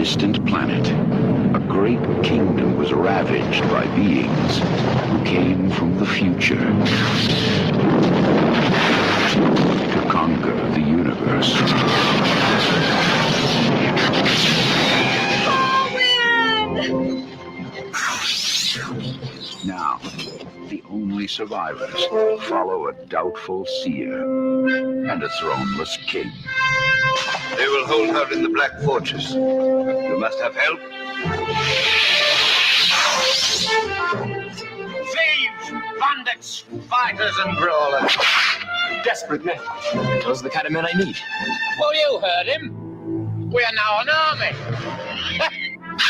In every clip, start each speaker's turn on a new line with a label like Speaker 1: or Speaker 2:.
Speaker 1: distant planet, a great kingdom was ravaged by beings who came from the future to conquer the universe. Now, the only survivors follow a doubtful seer and a throneless king.
Speaker 2: They will hold out in the Black Fortress. You must have help.
Speaker 3: Thieves, bandits, fighters and brawlers.
Speaker 4: Desperate men. Those are the kind of men I need.
Speaker 3: Well, you heard him. We are now an army.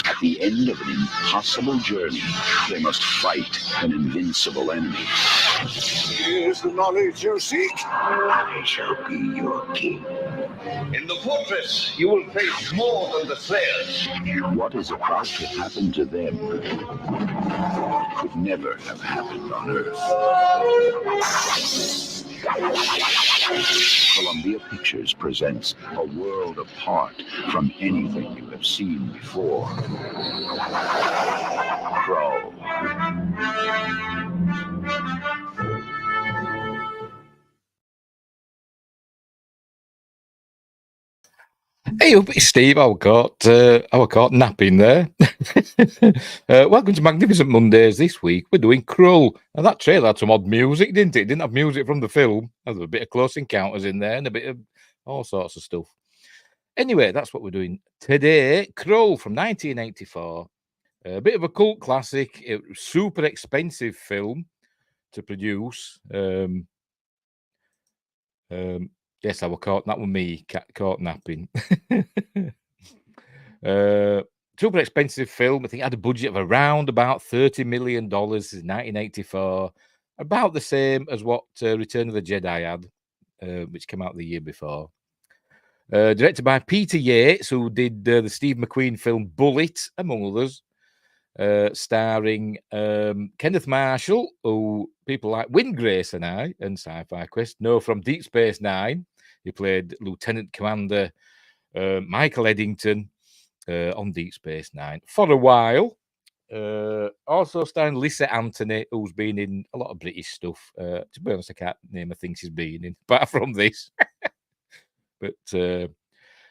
Speaker 1: At the end of an impossible journey, they must fight an invincible enemy.
Speaker 2: Here's the knowledge you seek.
Speaker 1: I shall be your king.
Speaker 2: In the fortress, you will face more than the slayers.
Speaker 1: What is about to happen to them could never have happened on Earth. Columbia Pictures presents a world apart from anything you have seen before. Krull.
Speaker 5: Hey up, it's Steve. I caught napping there. Welcome to Magnificent Mondays. This week we're doing Krull. And that trailer had some odd music, didn't it? It didn't have music from the film. There was a bit of Close Encounters in there and a bit of all sorts of stuff. Anyway, that's what we're doing today. Krull from 1984. A bit of a cult classic. A super expensive film to produce. Yes, I was caught. That was me caught napping. Super expensive film. I think it had a budget of around about $30 million in 1984. About the same as what Return of the Jedi had, which came out the year before. Directed by Peter Yates, who did the Steve McQueen film Bullet, among others. Starring Kenneth Marshall, who people like Windgrace and I and Sci-Fi Quest know from Deep Space Nine. He played Lieutenant Commander Michael Eddington on Deep Space Nine for a while. Also starring Lyssa Anthony, who's been in a lot of British stuff. To be honest, I can't name a thing she's been in, apart from this. But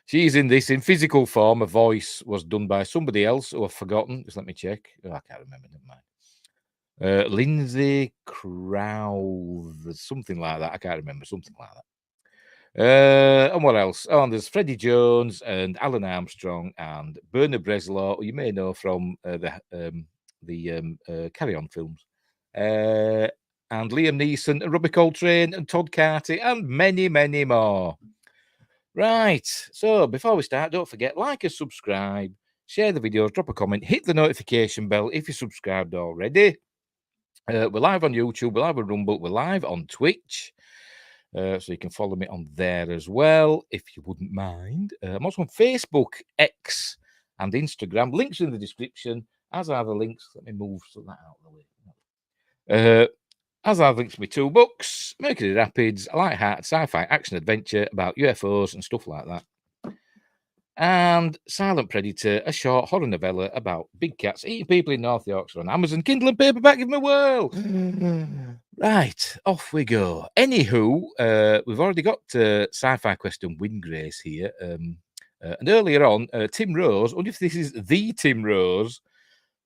Speaker 5: she's in this in physical form. Her voice was done by somebody else who I've forgotten. Just let me check. Oh, I can't remember. Never mind. Lindsay Krull, something like that. I can't remember. Something like that. And what else? Oh, and there's Freddie Jones and Alan Armstrong and Bernard Bresslaw, who you may know from the Carry On films. And Liam Neeson and Robbie Coltrane and Todd Carty and many, many more. Right, so before we start, don't forget, like and subscribe, share the videos, drop a comment, hit the notification bell if you're subscribed already. We're live on YouTube, we're live on Rumble, we're live on Twitch, so you can follow me on there as well, if you wouldn't mind. I'm also on Facebook, X, and Instagram. Links in the description, as are the links. Let me move that out of the way. As I've linked to my 2 books, Mercury Rapids, a light-hearted sci-fi action adventure about UFOs and stuff like that. And Silent Predator, a short horror novella about big cats eating people in North Yorkshire on Amazon, Kindle and paperback, give me a whirl. Right, off we go. Anywho, we've already got Sci-Fi Quest and Windgrace here. And earlier on, Tim Rose, I wonder if this is the Tim Rose,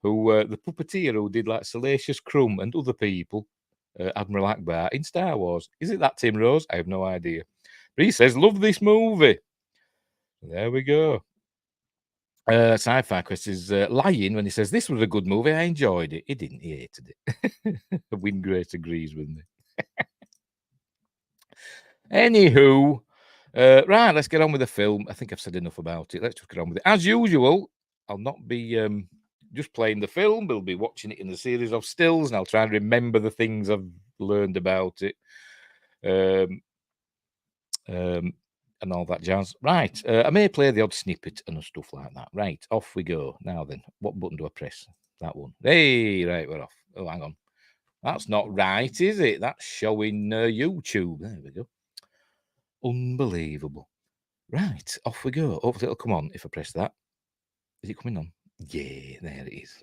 Speaker 5: who the puppeteer who did like Salacious Crumb and other people. Admiral Akbar in Star Wars. Is it that Tim Rose? I have no idea. But he says, love this movie. There we go. Sci-Fi Quest is lying when he says, this was a good movie. I enjoyed it. He didn't. He hated it. Windgrace agrees with me. Anywho, right, let's get on with the film. I think I've said enough about it. Let's just get on with it. As usual, I'll not be just playing the film. We'll be watching it in a series of stills, and I'll try and remember the things I've learned about it, and all that jazz. Right, I may play the odd snippet and stuff like that. Right, off we go. Now then, what button do I press? That one. Hey, right, we're off. Oh, hang on. That's not right, is it? That's showing YouTube. There we go. Unbelievable. Right, off we go. Hopefully it'll come on if I press that. Is it coming on? Yeah, there it is.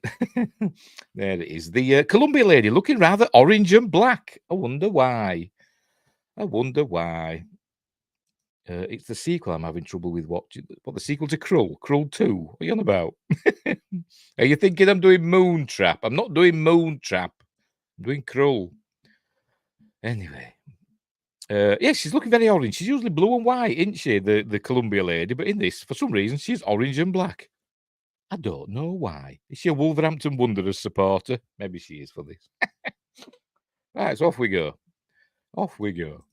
Speaker 5: There it is. The Columbia lady looking rather orange and black. I wonder why. I wonder why. It's the sequel I'm having trouble with watching. What, the sequel to Krull? Krull 2? What are you on about? Are you thinking I'm doing Moontrap? I'm not doing Moontrap. I'm doing Krull. Anyway. Yeah, she's looking very orange. She's usually blue and white, isn't she? The Columbia lady. But in this, for some reason, she's orange and black. I don't know why. Is she a Wolverhampton Wanderers supporter? Maybe she is for this. Right, so off we go. Off we go.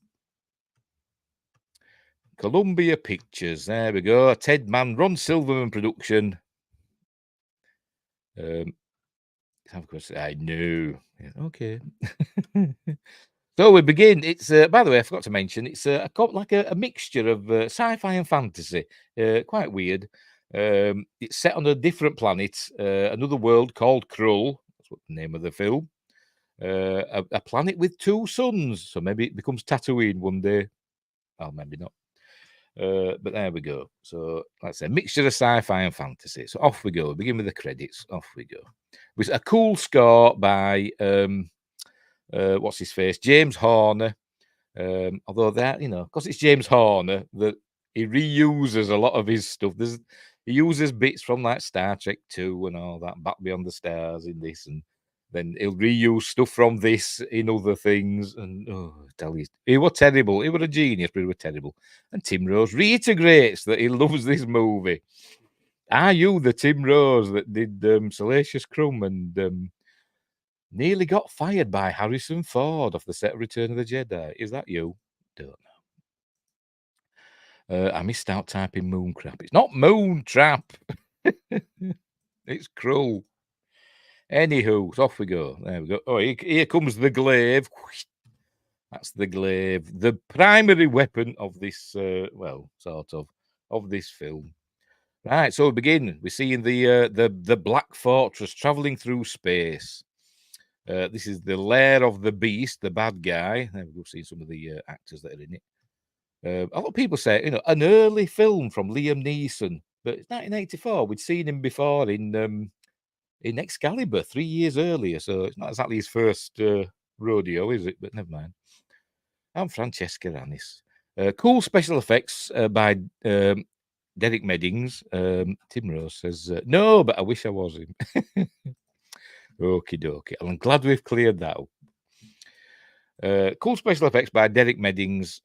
Speaker 5: Columbia Pictures. There we go. Ted Mann, Ron Silverman production. Of course, I know. Yeah, okay. So we begin. It's by the way, I forgot to mention it's like a mixture of sci-fi and fantasy. Quite weird. It's set on a different planet, another world called Krull. That's what the name of the film. A planet with two suns. So maybe it becomes Tatooine one day. Well, maybe not. But there we go. So like I say, mixture of sci-fi and fantasy. So off we go. We begin with the credits. Off we go. With a cool score by what's his face, James Horner. Although that, because it's James Horner, that he reuses a lot of his stuff. He uses bits from like Star Trek 2 and all that, Back Beyond the Stars in this, and then he'll reuse stuff from this in other things. And tell you, he was terrible. He was a genius, but he was terrible. And Tim Rose reiterates that he loves this movie. Are you the Tim Rose that did Salacious Crumb and nearly got fired by Harrison Ford off the set of Return of the Jedi? Is that you? Don't know. I missed out typing Moontrap. It's not Moontrap. It's Krull. Anywho, so off we go. There we go. Oh, here comes the glaive. That's the glaive. The primary weapon of this, sort of this film. Right, so we begin. We're seeing the Black Fortress traveling through space. This is the lair of the beast, the bad guy. There we go, seeing some of the actors that are in it. A lot of people say, an early film from Liam Neeson, but it's 1984. We'd seen him before in Excalibur 3 years earlier, so it's not exactly his first rodeo, is it? But never mind. I'm Francesca Rannis. Cool special effects by Derek Meddings. Tim Rose says, no, but I wish I was him. Okie dokie. I'm glad we've cleared that up. Cool special effects by Derek Meddings,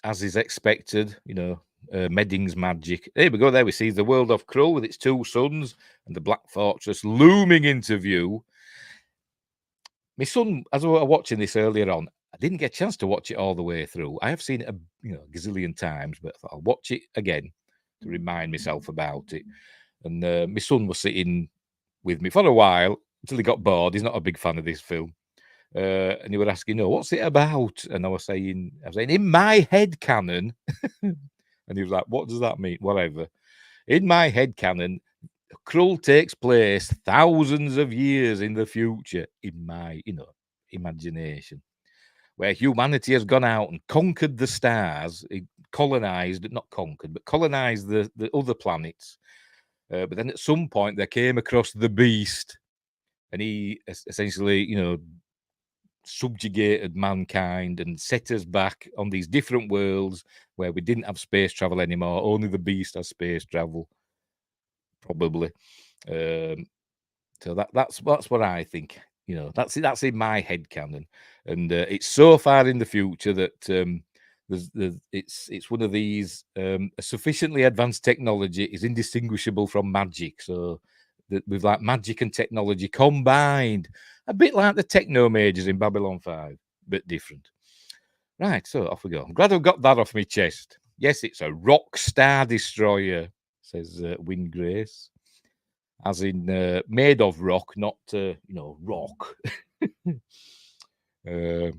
Speaker 5: as is expected, Meddings magic. There we go. There we see the world of Krull with its two suns and the Black Fortress looming into view. My son, as I was watching this earlier on, I didn't get a chance to watch it all the way through. I have seen it a gazillion times, but I thought I'll watch it again to remind myself about it. And my son was sitting with me for a while until he got bored. He's not a big fan of this film. And he was asking, what's it about? And I was saying, in my head canon. And he was like, what does that mean? Whatever. In my head canon, Krull takes place thousands of years in the future, in my, imagination, where humanity has gone out and conquered the stars, colonized the other planets. But then at some point they came across the beast, and he essentially, subjugated mankind and set us back on these different worlds where we didn't have space travel anymore. Only the beast has space travel, probably. So that's what I think. That's in my head canon, and it's so far in the future that it's one of these sufficiently advanced technology is indistinguishable from magic. So that with like magic and technology combined, a bit like the techno mages in Babylon 5, but different. Right, so off we go. I'm glad I've got that off my chest. Yes, it's a rock star destroyer, says Win Grace. As in made of rock, not rock. Here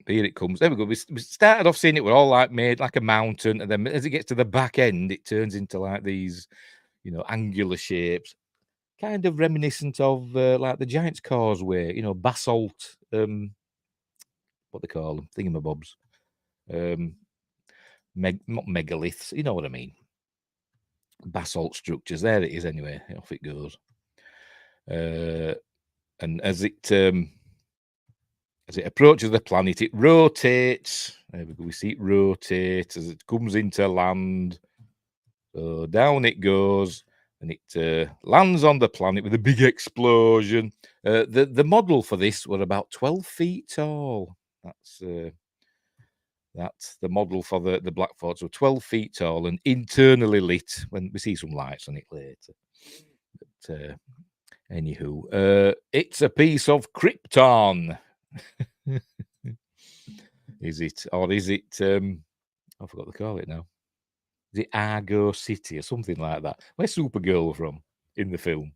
Speaker 5: it comes. There we go. We started off seeing it. We're all like made like a mountain, and then as it gets to the back end, it turns into like these, angular shapes, kind of reminiscent of like the Giant's Causeway. Basalt. What they call them? Thingamabobs. Not megaliths. You know what I mean. basalt structures. There it is anyway. Off it goes. And as it approaches the planet, it rotates. There we go. We see it rotate as it comes into land. So down it goes, and it lands on the planet with a big explosion. The model for this were about 12 feet tall. That's the model for the Black Fort. So 12 feet tall and internally lit. When we see some lights on it later. But anywho, it's a piece of Krypton. Is it? Or is it, I forgot to call it now. Is it Argo City or something like that? Where's Supergirl from in the film?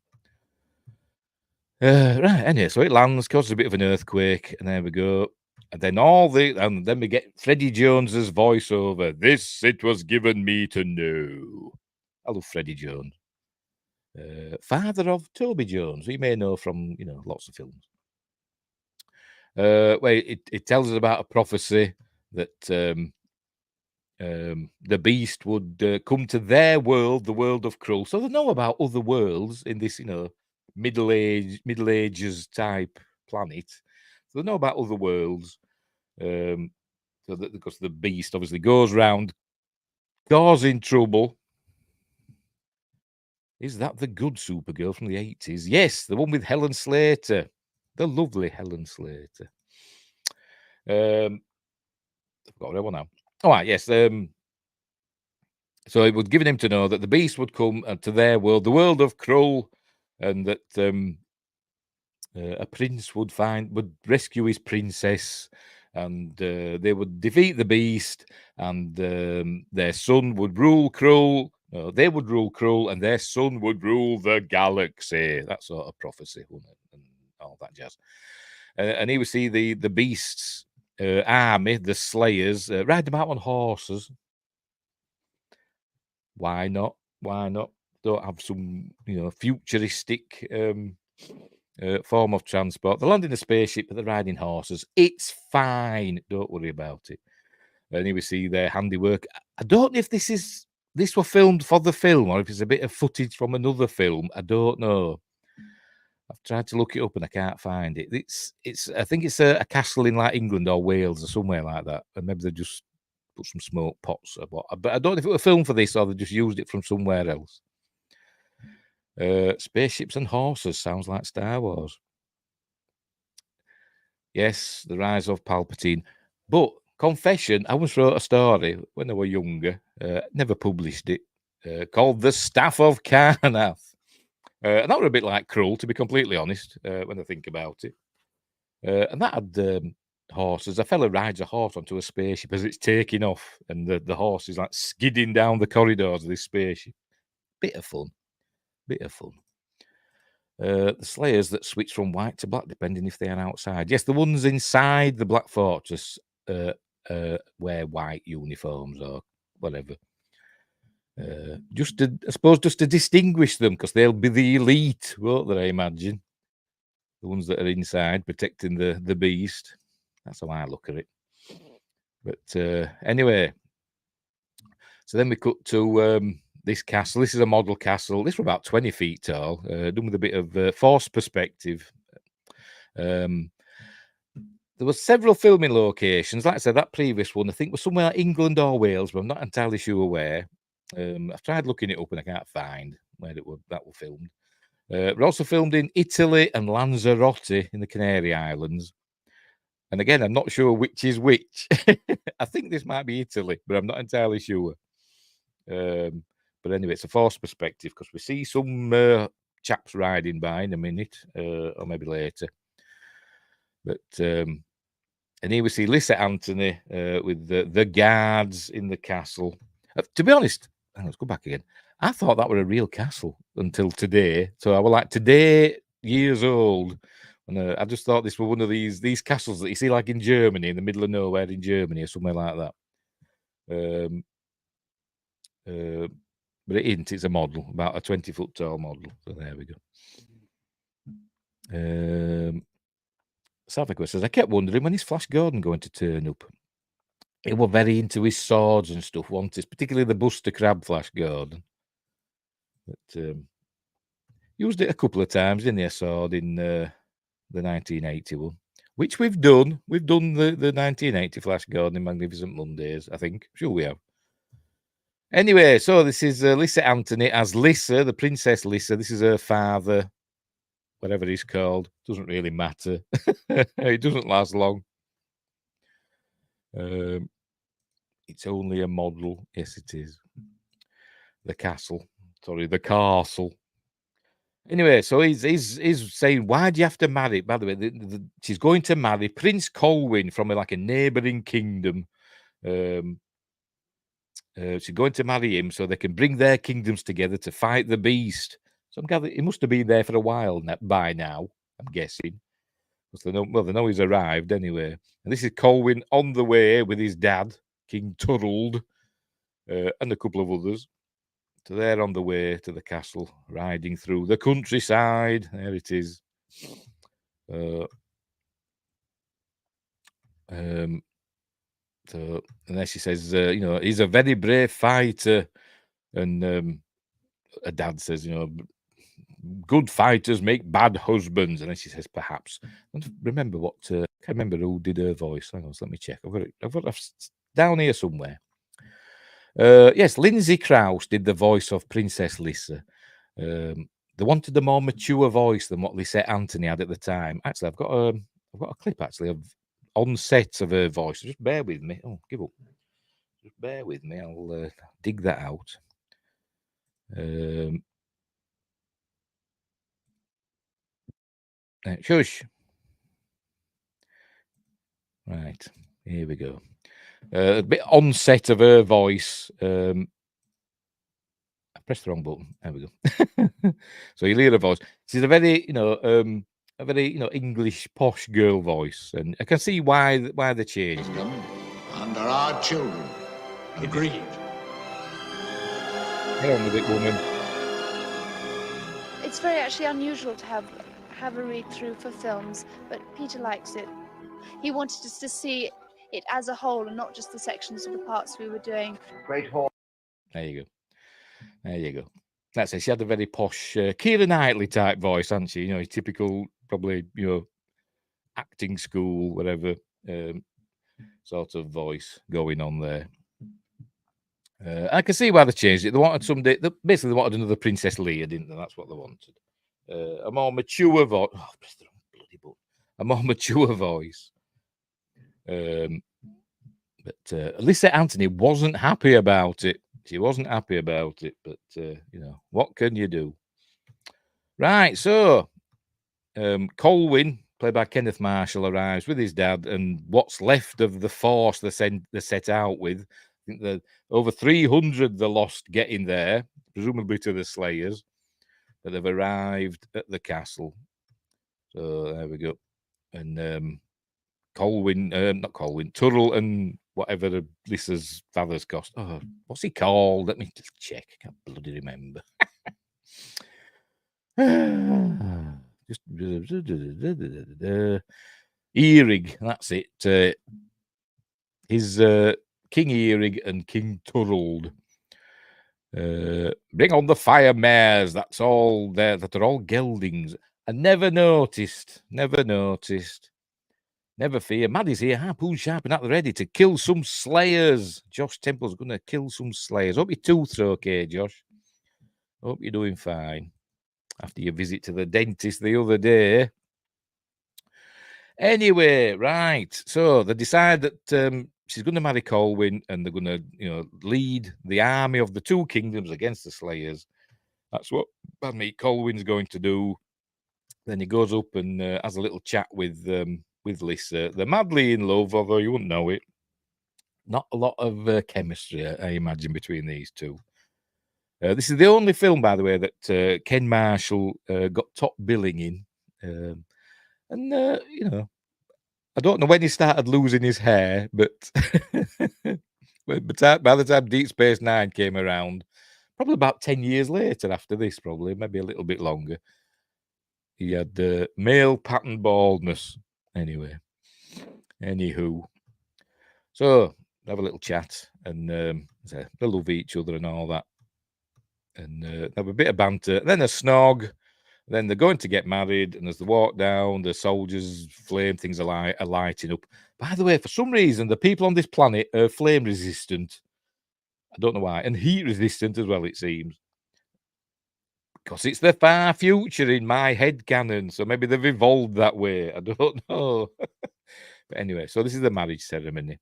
Speaker 5: Right, anyway, so it lands, causes a bit of an earthquake, and there we go. And then we get Freddie Jones's voiceover. This it was given me to know. I love Freddie Jones. Father of Toby Jones, we may know from lots of films. Well, it tells us about a prophecy that the beast would come to their world, the world of Krull. So they know about other worlds in this, Middle Ages type planet. So they know about other worlds. So that because the beast obviously goes round causing trouble. Is that the good Supergirl from the 80s? Yes, the one with Helen Slater. The lovely Helen Slater. I've got that one now. All right, yes. So it was given him to know that the beast would come to their world, the world of Krull, and that a prince would rescue his princess, and they would defeat the beast, and their son would rule Krull. They would rule Krull, and their son would rule the galaxy. That sort of prophecy, wasn't it? And all that jazz. And here we see the beast's army, the Slayers, ride them out on horses. Why not? Why not? Don't have some, futuristic form of transport. They land in a spaceship, but they're riding horses. It's fine. Don't worry about it. And here we see their handiwork. I don't know if this were filmed for the film or if it's a bit of footage from another film. I don't know. I've tried to look it up and I can't find it. I think it's a castle in like England or Wales or somewhere like that. And maybe they just put some smoke pots or what. But I don't know if it was filmed for this or they just used it from somewhere else. Spaceships and horses sounds like Star Wars. Yes, the rise of Palpatine. But confession, I once wrote a story when I was younger, never published it, called The Staff of Karnath. And that was a bit like Krull, to be completely honest, when I think about it. And that had horses. A fella rides a horse onto a spaceship as it's taking off, and the horse is like skidding down the corridors of this spaceship. Bit of fun. The Slayers that switch from white to black, depending if they are outside. Yes, the ones inside the Black Fortress wear white uniforms or whatever. Just to distinguish them, because they'll be the elite, won't they? I imagine the ones that are inside protecting the beast. That's how I look at it. But anyway, so then we cut to this castle. This is a model castle. This was about 20 feet tall, done with a bit of forced perspective. There were several filming locations. Like I said, that previous one, I think, was somewhere like England or Wales, but I'm not entirely sure where. I've tried looking it up and I can't find where that were filmed. We're also filmed in Italy and Lanzarote in the Canary Islands. And again, I'm not sure which is which. I think this might be Italy, but I'm not entirely sure. But anyway, it's a forced perspective because we see some chaps riding by in a minute, or maybe later. But and here we see Lyssa Anthony with the guards in the castle. To be honest, let's go back again. I thought that were a real castle until today. So I was like today years old, and I just thought this were one of these castles that you see like in Germany, in the middle of nowhere in Germany or somewhere like that. But it isn't. It's a model, about a 20-foot tall model. So there we go. Savico says, I kept wondering when is Flash Gordon going to turn up? He was very into his swords and stuff, wasn't he? Particularly the Buster Crab Flash Gordon. But used it a couple of times, didn't he? I saw it in the 1981, which we've done. We've done the 1980 Flash Gordon in Magnificent Mondays, I think. Sure we have. Anyway, so this is Lyssa Anthony as Lyssa, the Princess Lyssa. This is her father, whatever he's called. Doesn't really matter. It doesn't last long. It's only a model. Yes, it is. The castle. Sorry, the castle. Anyway, so he's saying, why do you have to marry? By the way, she's going to marry Prince Colwyn from like a neighbouring kingdom. She's going to marry him so they can bring their kingdoms together to fight the beast. So I'm gathering he must have been there for a while by now, I'm guessing. They know he's arrived anyway. And this is Colwyn on the way with his dad, King Turld, and a couple of others. So they're on the way to the castle, riding through the countryside. There it is. So, and then she says, he's a very brave fighter. And her dad says, good fighters make bad husbands. And then she says, perhaps. I don't remember what, I can't remember who did her voice. Hang on, let me check. I've got it down here somewhere. Yes, Lindsay Krause did the voice of Princess Lyssa. They wanted a more mature voice than what Lyssa Anthony had at the time. Actually, I've got a clip actually of on set of her voice. Just bear with me. Oh, give up. Just bear with me. I'll dig that out. Shush. Right, here we go. A bit on set of her voice. I pressed the wrong button. There we go. So you hear her voice. She's a very, English posh girl voice, and I can see why they changed it.
Speaker 6: And there are children. Agreed.
Speaker 5: Get on with it, woman.
Speaker 7: It's very actually unusual to have a read through for films, but Peter likes it. He wanted us to see it as a whole and not just the sections of the parts we were doing.
Speaker 6: Great hall.
Speaker 5: There you go. That's it. She had a very posh Keira Knightley type voice, hadn't she? Typical, probably, acting school, whatever sort of voice going on there. I can see why they changed it. They wanted basically they wanted another Princess Leia, didn't they? That's what they wanted. A more mature voice. Oh, press the wrong bloody button. A more mature voice. But Lyssa Anthony wasn't happy about it. She wasn't happy about it, but what can you do? Right, so Colwyn, played by Kenneth Marshall, arrives with his dad, and what's left of the force they set out with. I think that over 300 they lost getting there, presumably to the Slayers, but they've arrived at the castle. So there we go. And not Colwyn, Turl and whatever Lyssa's father's cost. Oh, what's he called? Let me just check. I can't bloody remember. Just Earig, that's it. His King Earig and King Turld. Bring on the fire mares. That's all there. That are all geldings. I never noticed. Never fear. Maddie's here, harpoon sharp and at the ready to kill some slayers. Josh Temple's going to kill some slayers. Hope your tooth's okay, Josh. Hope you're doing fine. After your visit to the dentist the other day. Anyway, right. So they decide that she's going to marry Colwyn and they're going to, lead the army of the two kingdoms against the Slayers. That's what Colwyn's going to do. Then he goes up and has a little chat with Lyssa. They're madly in love, although you wouldn't know it. Not a lot of chemistry, I imagine, between these two. This is the only film, by the way, that Ken Marshall got top billing in. I don't know when he started losing his hair, but by the time Deep Space Nine came around, probably about 10 years later after this, probably, maybe a little bit longer, he had male pattern baldness. Anyway, anywho. So, have a little chat, and they love each other and all that. and have a bit of banter, then a snog. Then they're going to get married, and as they walk down, the soldiers' flame things are lighting up. By the way, for some reason, the people on this planet are flame resistant. I don't know why, and heat resistant as well, it seems. Because it's the far future in my head canon, so maybe they've evolved that way. I don't know. But anyway, so this is the marriage ceremony.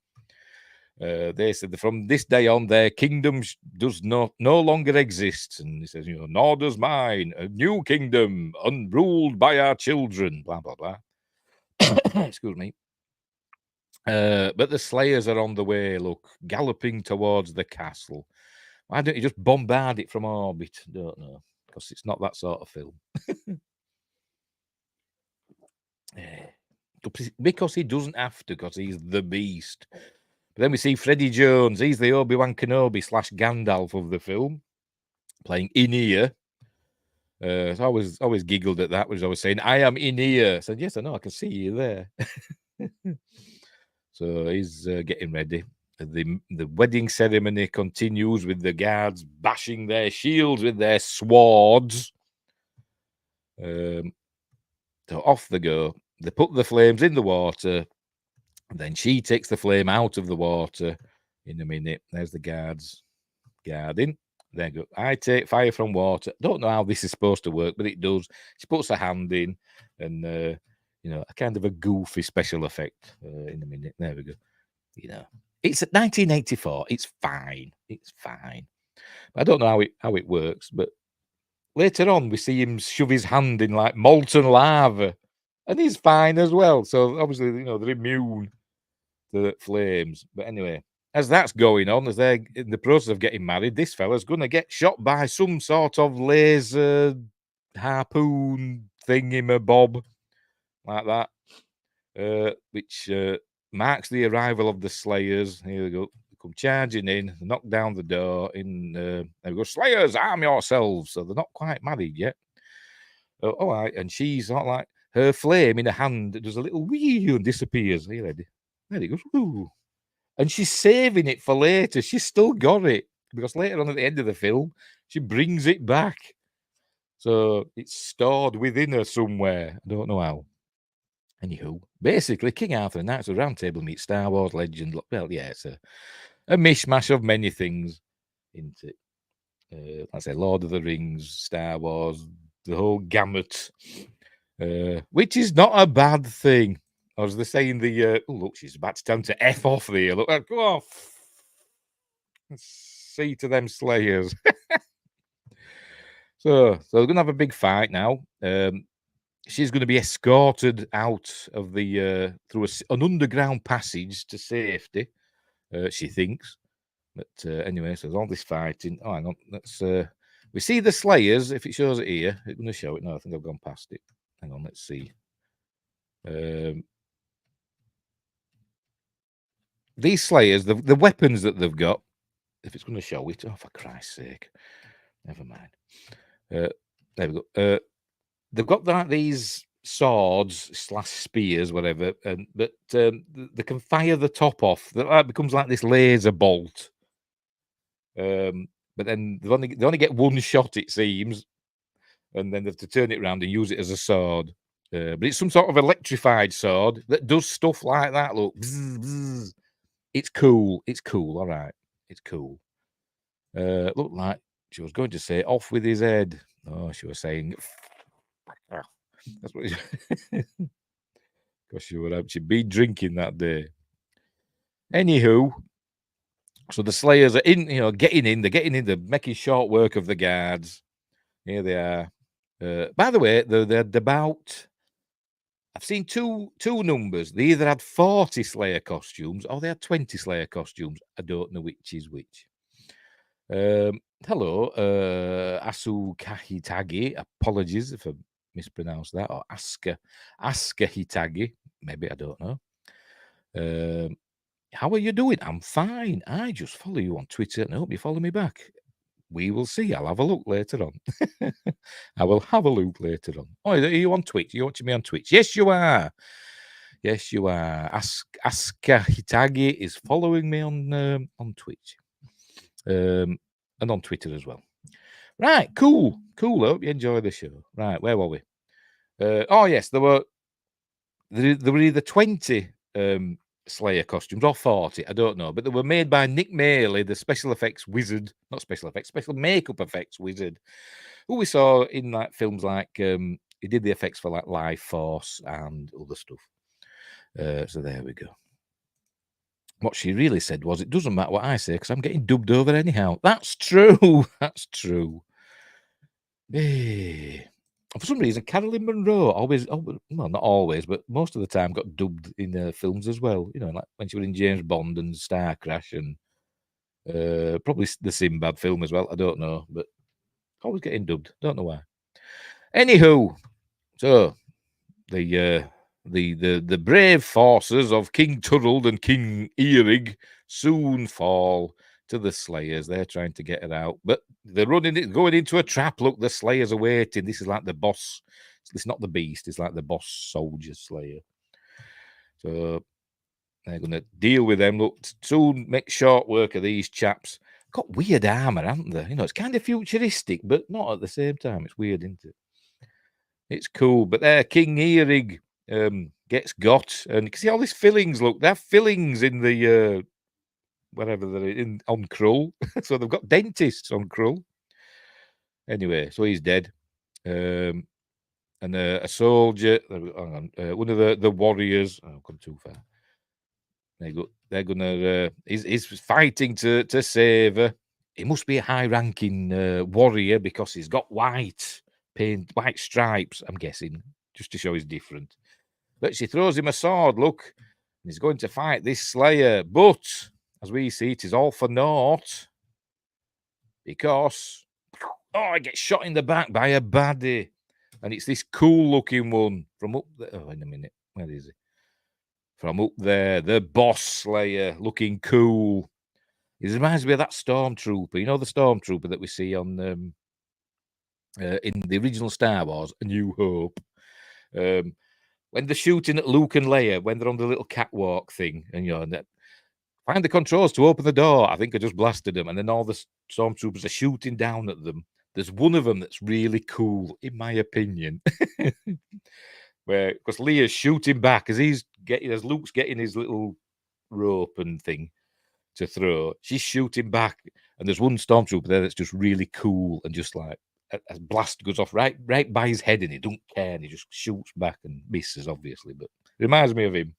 Speaker 5: They said that from this day on, their kingdom does no longer exist. And he says, nor does mine, a new kingdom, unruled by our children, blah, blah, blah. Excuse me. But the slayers are on the way, look, galloping towards the castle. Why don't you just bombard it from orbit? Don't know, because it's not that sort of film. Because he doesn't have to, because he's the beast. But then we see Freddie Jones. He's the Obi-Wan Kenobi / Gandalf of the film, playing in-ear. So I always giggled at that, was always saying, I am in-ear. I said, yes, I know, I can see you there. So he's getting ready. The wedding ceremony continues with the guards bashing their shields with their swords. So off they go. They put the flames in the water. Then she takes the flame out of the water in a minute. There's the guards guarding. There go. I take fire from water. Don't know how this is supposed to work, but it does. She puts her hand in, and a kind of a goofy special effect in a minute. There we go. It's at 1984. It's fine. It's fine. I don't know how it works, but later on we see him shove his hand in like molten lava, and he's fine as well. So obviously, they're immune to the flames. But anyway, as that's going on, as they're in the process of getting married, this fella's going to get shot by some sort of laser harpoon thingamabob like that, which marks the arrival of the slayers. Here we go. They come charging in, knock down the door. There we go. Slayers, arm yourselves. So they're not quite married yet. All right. And she's not like her flame in her hand does a little wee and disappears. Are you ready? There it goes. Ooh. And she's saving it for later. She's still got it because later on at the end of the film, she brings it back. So it's stored within her somewhere. I don't know how. Anywho, basically, King Arthur and Knights of the Round Table meet Star Wars legend. Well, yeah, it's a mishmash of many things, isn't it? Like I say, Lord of the Rings, Star Wars, the whole gamut, which is not a bad thing. Or as they say in the, look, she's about to tell him to F off there. Look, go off. See to them slayers. So they're going to have a big fight now. She's going to be escorted out of the through an underground passage to safety. She thinks, but anyway, so there's all this fighting. Oh, hang on, let's. We see the slayers. If it shows it here, it's going to show it. No, I think I've gone past it. Hang on, let's see. These slayers, the weapons that they've got. If it's going to show it, oh, for Christ's sake, never mind. There we go. They've got these swords / spears, whatever, but they can fire the top off. That becomes like this laser bolt. But then they only get one shot, it seems, and then they have to turn it around and use it as a sword. But it's some sort of electrified sword that does stuff like that. Look, bzz, bzz. It's cool. It's cool. All right, it's cool. Looked like she was going to say off with his head. Oh, she was saying. That's what because she'd been drinking that day. Anywho, so the slayers are in, getting in, they're making short work of the guards. Here they are. By the way, they're about, I've seen two numbers. They either had 40 Slayer costumes or they had 20 Slayer costumes. I don't know which is which. Hello, Asu Kahitagi. Apologies if I mispronounced that, or Asuka Hitagi. Maybe, I don't know. How are you doing? I'm fine. I just follow you on Twitter and I hope you follow me back. We will see. I'll have a look later on. I will have a look later on. Oh, are you on Twitch? You're watching me on Twitch? Yes, you are. Yes, you are. Asuka Hitagi is following me on Twitch. And on Twitter as well. Right, cool. Hope you enjoy the show. Right, where were we? Oh yes, there were either 20 Slayer costumes or 40, I don't know, but they were made by Nick Maley, the special effects wizard, not special effects, special makeup effects wizard, who we saw in like films like he did the effects for like Life Force and other stuff. So there we go. What she really said was, it doesn't matter what I say because I'm getting dubbed over anyhow. That's true. That's true. Hey. For some reason, Carolyn Monroe always, well, not always, but most of the time got dubbed in films as well. You know, like when she was in James Bond and Star Crash and probably the Sinbad film as well. I don't know, but always getting dubbed. Don't know why. Anywho, so the brave forces of King Turld and King Earig soon fall to the Slayers. They're trying to get her out, but they're going into a trap. Look, the Slayers are waiting. This is like the boss. It's not the beast. It's like the boss soldier Slayer. So they're going to deal with them. Look, soon make short work of these chaps. Got weird armor, haven't they? You know, it's kind of futuristic, but not at the same time. It's weird, isn't it? It's cool. But there, King Earig gets got, and you can see all these fillings. Look, they have fillings in the wherever they're in on Krull. So they've got dentists on Krull. Anyway, so he's dead. And a soldier, hang on, one of the warriors. Oh, I've gone too far. They're gonna. He's fighting to save her. He must be a high-ranking warrior because he's got white stripes. I'm guessing, just to show he's different. But she throws him a sword. Look, and he's going to fight this Slayer. But as we see, it is all for naught because I get shot in the back by a baddie, and it's this cool-looking one from up there. Oh, in a minute, where is he? From up there, the boss Slayer, looking cool. It reminds me of that stormtrooper. You know the stormtrooper that we see on in the original Star Wars, A New Hope. When they're shooting at Luke and Leia, when they're on the little catwalk thing, and you know, find the controls to open the door. I think I just blasted them, and then all the stormtroopers are shooting down at them. There's one of them that's really cool, in my opinion, where because Leia's shooting back as Luke's getting his little rope and thing to throw. She's shooting back, and there's one stormtrooper there that's just really cool and just like a blast goes off right by his head, and he don't care, and he just shoots back and misses, obviously, but it reminds me of him.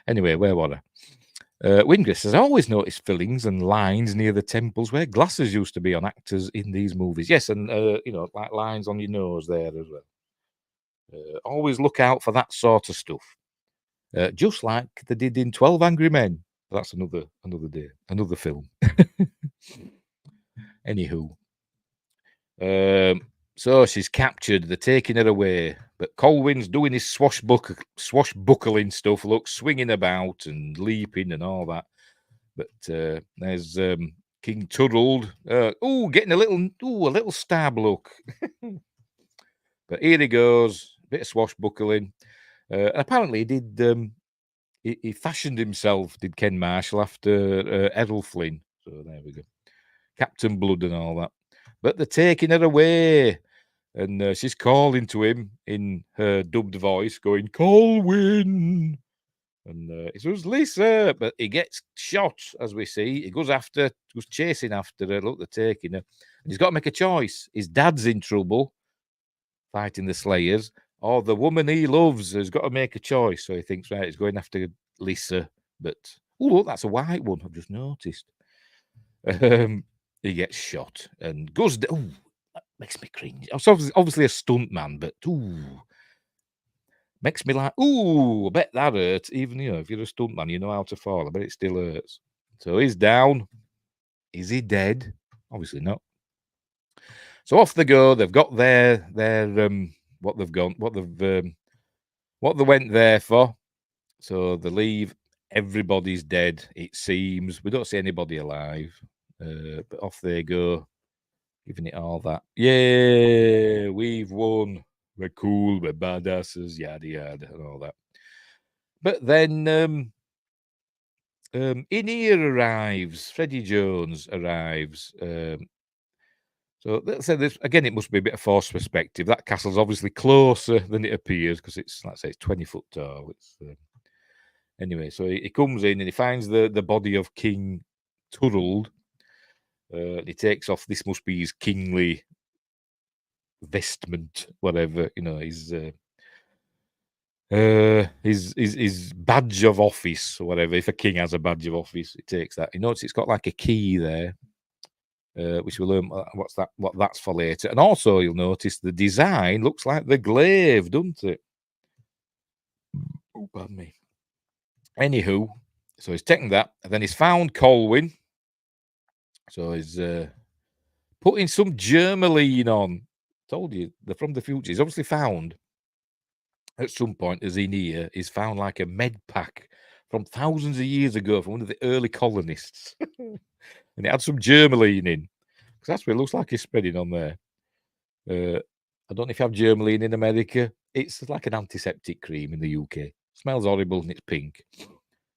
Speaker 5: Anyway, where was I? Wingris has always noticed fillings and lines near the temples where glasses used to be on actors in these movies. Yes, and you know, like lines on your nose there as well. Always look out for that sort of stuff. Just like they did in 12 Angry Men. That's another day, another film. Anywho. So she's captured. They're taking her away. But Colwyn's doing his swashbuckling stuff. Look, swinging about and leaping and all that. But there's King Turld. Getting a little stab look. But here he goes. Bit of swashbuckling. Apparently he did. He fashioned himself, did Ken Marshall, after Errol Flynn. So there we go. Captain Blood and all that. But they're taking her away. And she's calling to him in her dubbed voice, going, Colwyn! And he says, Lyssa! But he gets shot, as we see. He goes chasing after her. Look, they're taking her. And he's got to make a choice. His dad's in trouble, fighting the Slayers, or the woman he loves has got to make a choice. So he thinks, right, he's going after Lyssa. But, look, that's a white one. I've just noticed. He gets shot and goes down. That makes me cringe. It's obviously a stunt man, but makes me like, I bet that hurts. Even, you know, if you're a stunt man, you know how to fall. I bet it still hurts. So he's down. Is he dead? Obviously not. So off they go. They've got their what they went there for. So they leave. Everybody's dead, it seems. We don't see anybody alive. But off they go, giving it all that. Yeah, we've won. We're cool. We're badasses. Yada yada and all that. But then in here arrives. Freddie Jones arrives. So let's say this again. It must be a bit of forced perspective. That castle's obviously closer than it appears because it's, like I say, it's 20 foot tall. It's anyway. So he comes in and he finds the body of King Krull. He takes off. This must be his kingly vestment, whatever, you know, his badge of office or whatever. If a king has a badge of office, it takes that. You notice it's got like a key there, which we'll learn what that's for later. And also you'll notice the design looks like the glaive, doesn't it? Oh, pardon me. Anywho, so he's taken that, and then he's found Colwyn. So he's putting some germaline on. Told you, they're from the future. He's obviously found at some point, as in here, he's found like a med pack from thousands of years ago from one of the early colonists. And it had some germaline in. Because that's what it looks like he's spreading on there. I don't know if you have germaline in America. It's like an antiseptic cream in the UK. Smells horrible and it's pink. So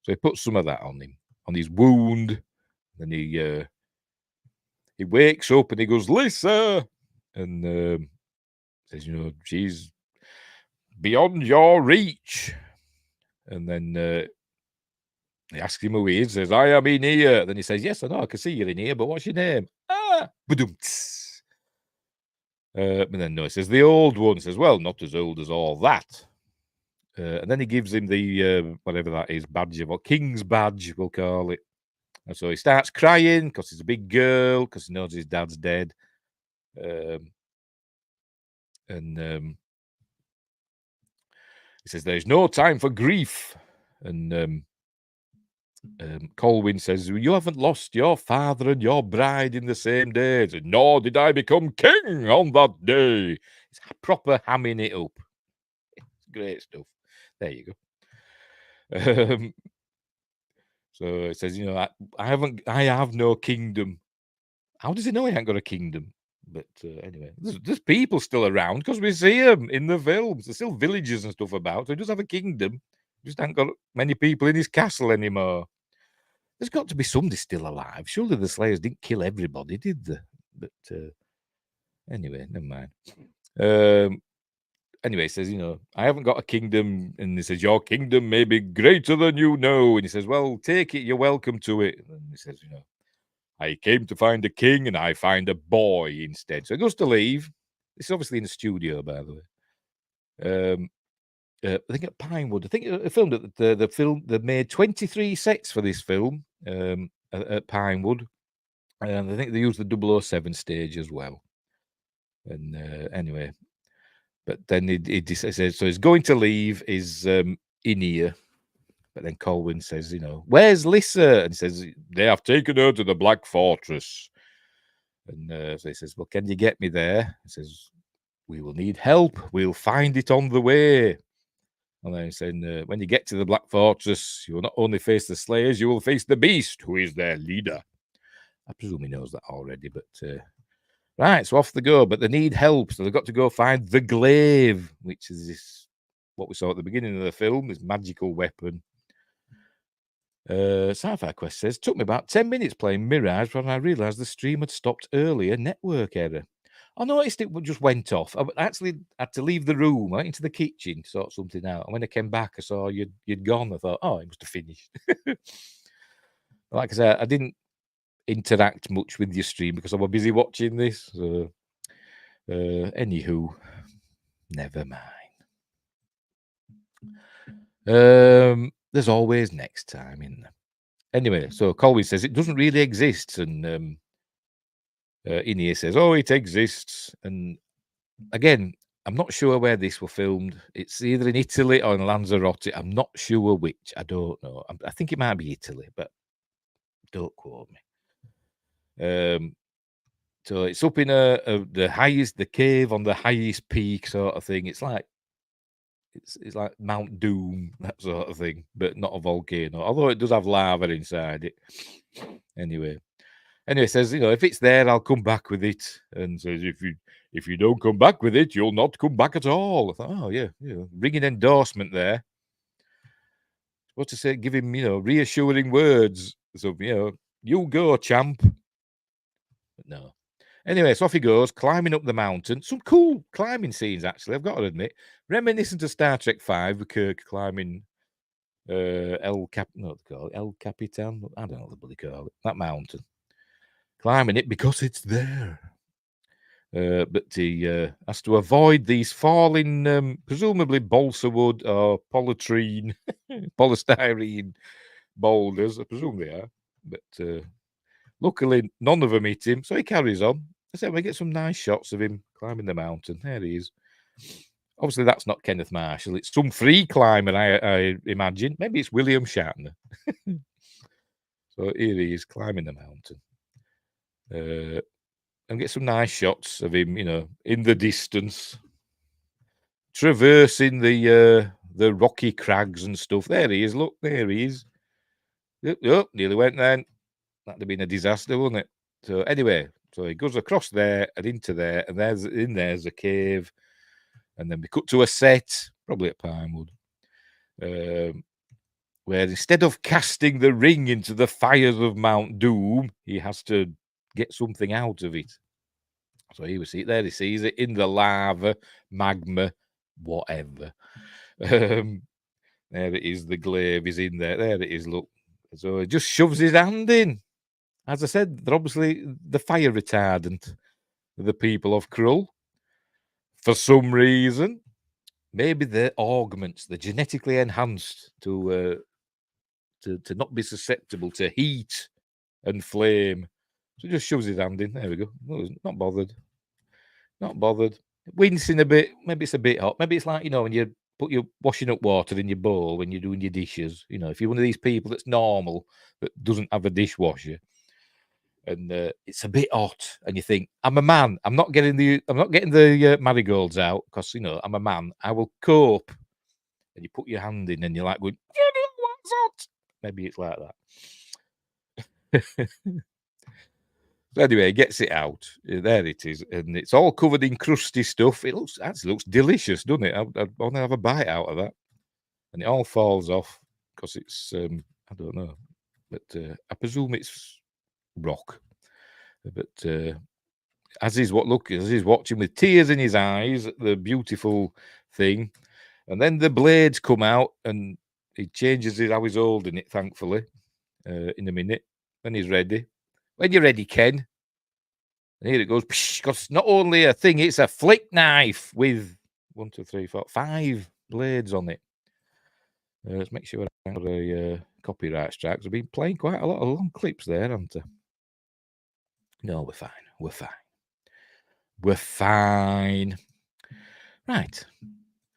Speaker 5: he puts some of that on him, on his wound. And he wakes up and he goes, Lyssa! And says, you know, she's beyond your reach. And then he asks him who he is. Says, I am in here. Then he says, yes, I know, I can see you're in here, but what's your name? Ba-dum-ts. But then no, he says, the old one. Says, well, not as old as all that. And then he gives him the, whatever that is, badge of, or king's badge, we'll call it. And so he starts crying because he's a big girl, because he knows his dad's dead. And he says, there's no time for grief. And Colwyn says, you haven't lost your father and your bride in the same day. Says, nor did I become king on that day. It's proper hamming it up. It's great stuff. There you go. So it says, you know, I have no kingdom. How does he know he ain't got a kingdom? But anyway, there's people still around because we see them in the films. There's still villages and stuff about. So he does have a kingdom. Just ain't got many people in his castle anymore. There's got to be somebody still alive. Surely the Slayers didn't kill everybody, did they? But anyway, never mind. Anyway, he says, you know, I haven't got a kingdom. And he says, your kingdom may be greater than you know. And he says, well, take it. You're welcome to it. And he says, you know, I came to find a king and I find a boy instead. So he goes to leave. This is obviously in the studio, by the way. I think at Pinewood. I think it filmed at the film. They made 23 sets for this film at Pinewood. And I think they used the 007 stage as well. And anyway, but then he says, so he's going to leave his in here. But then Colwyn says, you know, where's Lyssa? And he says, they have taken her to the Black Fortress. And so he says, well, can you get me there? He says, we will need help. We'll find it on the way. And then he's saying, when you get to the Black Fortress, you will not only face the Slayers, you will face the Beast, who is their leader. I presume he knows that already, but... right, so off they go. But they need help, so they've got to go find the glaive, which is this, what we saw at the beginning of the film, this magical weapon. Sci-Fi Quest says, took me about 10 minutes playing Mirage when I realised the stream had stopped earlier. Network error. I noticed it just went off. I actually had to leave the room. I went into the kitchen to sort something out. And when I came back, I saw you'd gone. I thought, oh, it must have finished. Like I said, I didn't interact much with your stream because I was busy watching this. So, anywho, never mind. There's always next time, isn't there? Anyway, so Colwyn says it doesn't really exist, and in here says, oh, it exists. And again, I'm not sure where this was filmed. It's either in Italy or in Lanzarote. I'm not sure which. I don't know. I think it might be Italy, but don't quote me. So it's up in the cave on the highest peak sort of thing. It's like Mount Doom, that sort of thing, but not a volcano. Although it does have lava inside it. Anyway, it says, you know, if it's there, I'll come back with it. And says, if you don't come back with it, you'll not come back at all. I thought, oh yeah, ringing endorsement there. What to say? Give him, reassuring words. So, you go, champ. But no. Anyway, so off he goes, climbing up the mountain. Some cool climbing scenes, actually, I've got to admit. Reminiscent of Star Trek 5, with Kirk climbing El Capitan. I don't know what the bloody call it. That mountain. Climbing it because it's there. But he has to avoid these falling, presumably balsa wood or polystyrene boulders. I presume they are. But luckily, none of them hit him, so he carries on. I said we get some nice shots of him climbing the mountain. There he is. Obviously, that's not Kenneth Marshall. It's some free climber, I imagine. Maybe it's William Shatner. So here he is climbing the mountain. And get some nice shots of him, in the distance, traversing the rocky crags and stuff. There he is. Look, there he is. Oh, nearly went then. That'd have been a disaster, wouldn't it? So anyway, so he goes across there and into there, and there's a cave, and then we cut to a set, probably at Pinewood, where instead of casting the ring into the fires of Mount Doom, he has to get something out of it. So he sees it in the lava, magma, whatever. There it is, the glaive is in there. There it is, look. So he just shoves his hand in. As I said, they're obviously the fire retardant, the people of Krull. For some reason, maybe they're augments, they're genetically enhanced to not be susceptible to heat and flame. So he just shoves his hand in. There we go. No, not bothered. Not bothered. Wincing a bit. Maybe it's a bit hot. Maybe it's like, when you put your washing up water in your bowl when you're doing your dishes. If you're one of these people that's normal, that doesn't have a dishwasher, and it's a bit hot, and you think, I'm a man. I'm not getting the marigolds out because, I'm a man. I will cope. And you put your hand in and you're like going, what's hot? Maybe it's like that. So anyway, he gets it out. There it is. And it's all covered in crusty stuff. It actually looks delicious, doesn't it? I want to have a bite out of that. And it all falls off because it's, I don't know. But I presume it's rock. But as he's watching with tears in his eyes at the beautiful thing, and then the blades come out and he changes how he's holding it, thankfully, in a minute. When he's ready. When you're ready, Ken. And here it goes. Because it's not only a thing, it's a flick knife with 1, 2, 3, 4, 5 blades on it. Let's make sure I have a copyright strike. I've been playing quite a lot of long clips there, haven't I? No, we're fine. We're fine. We're fine. Right.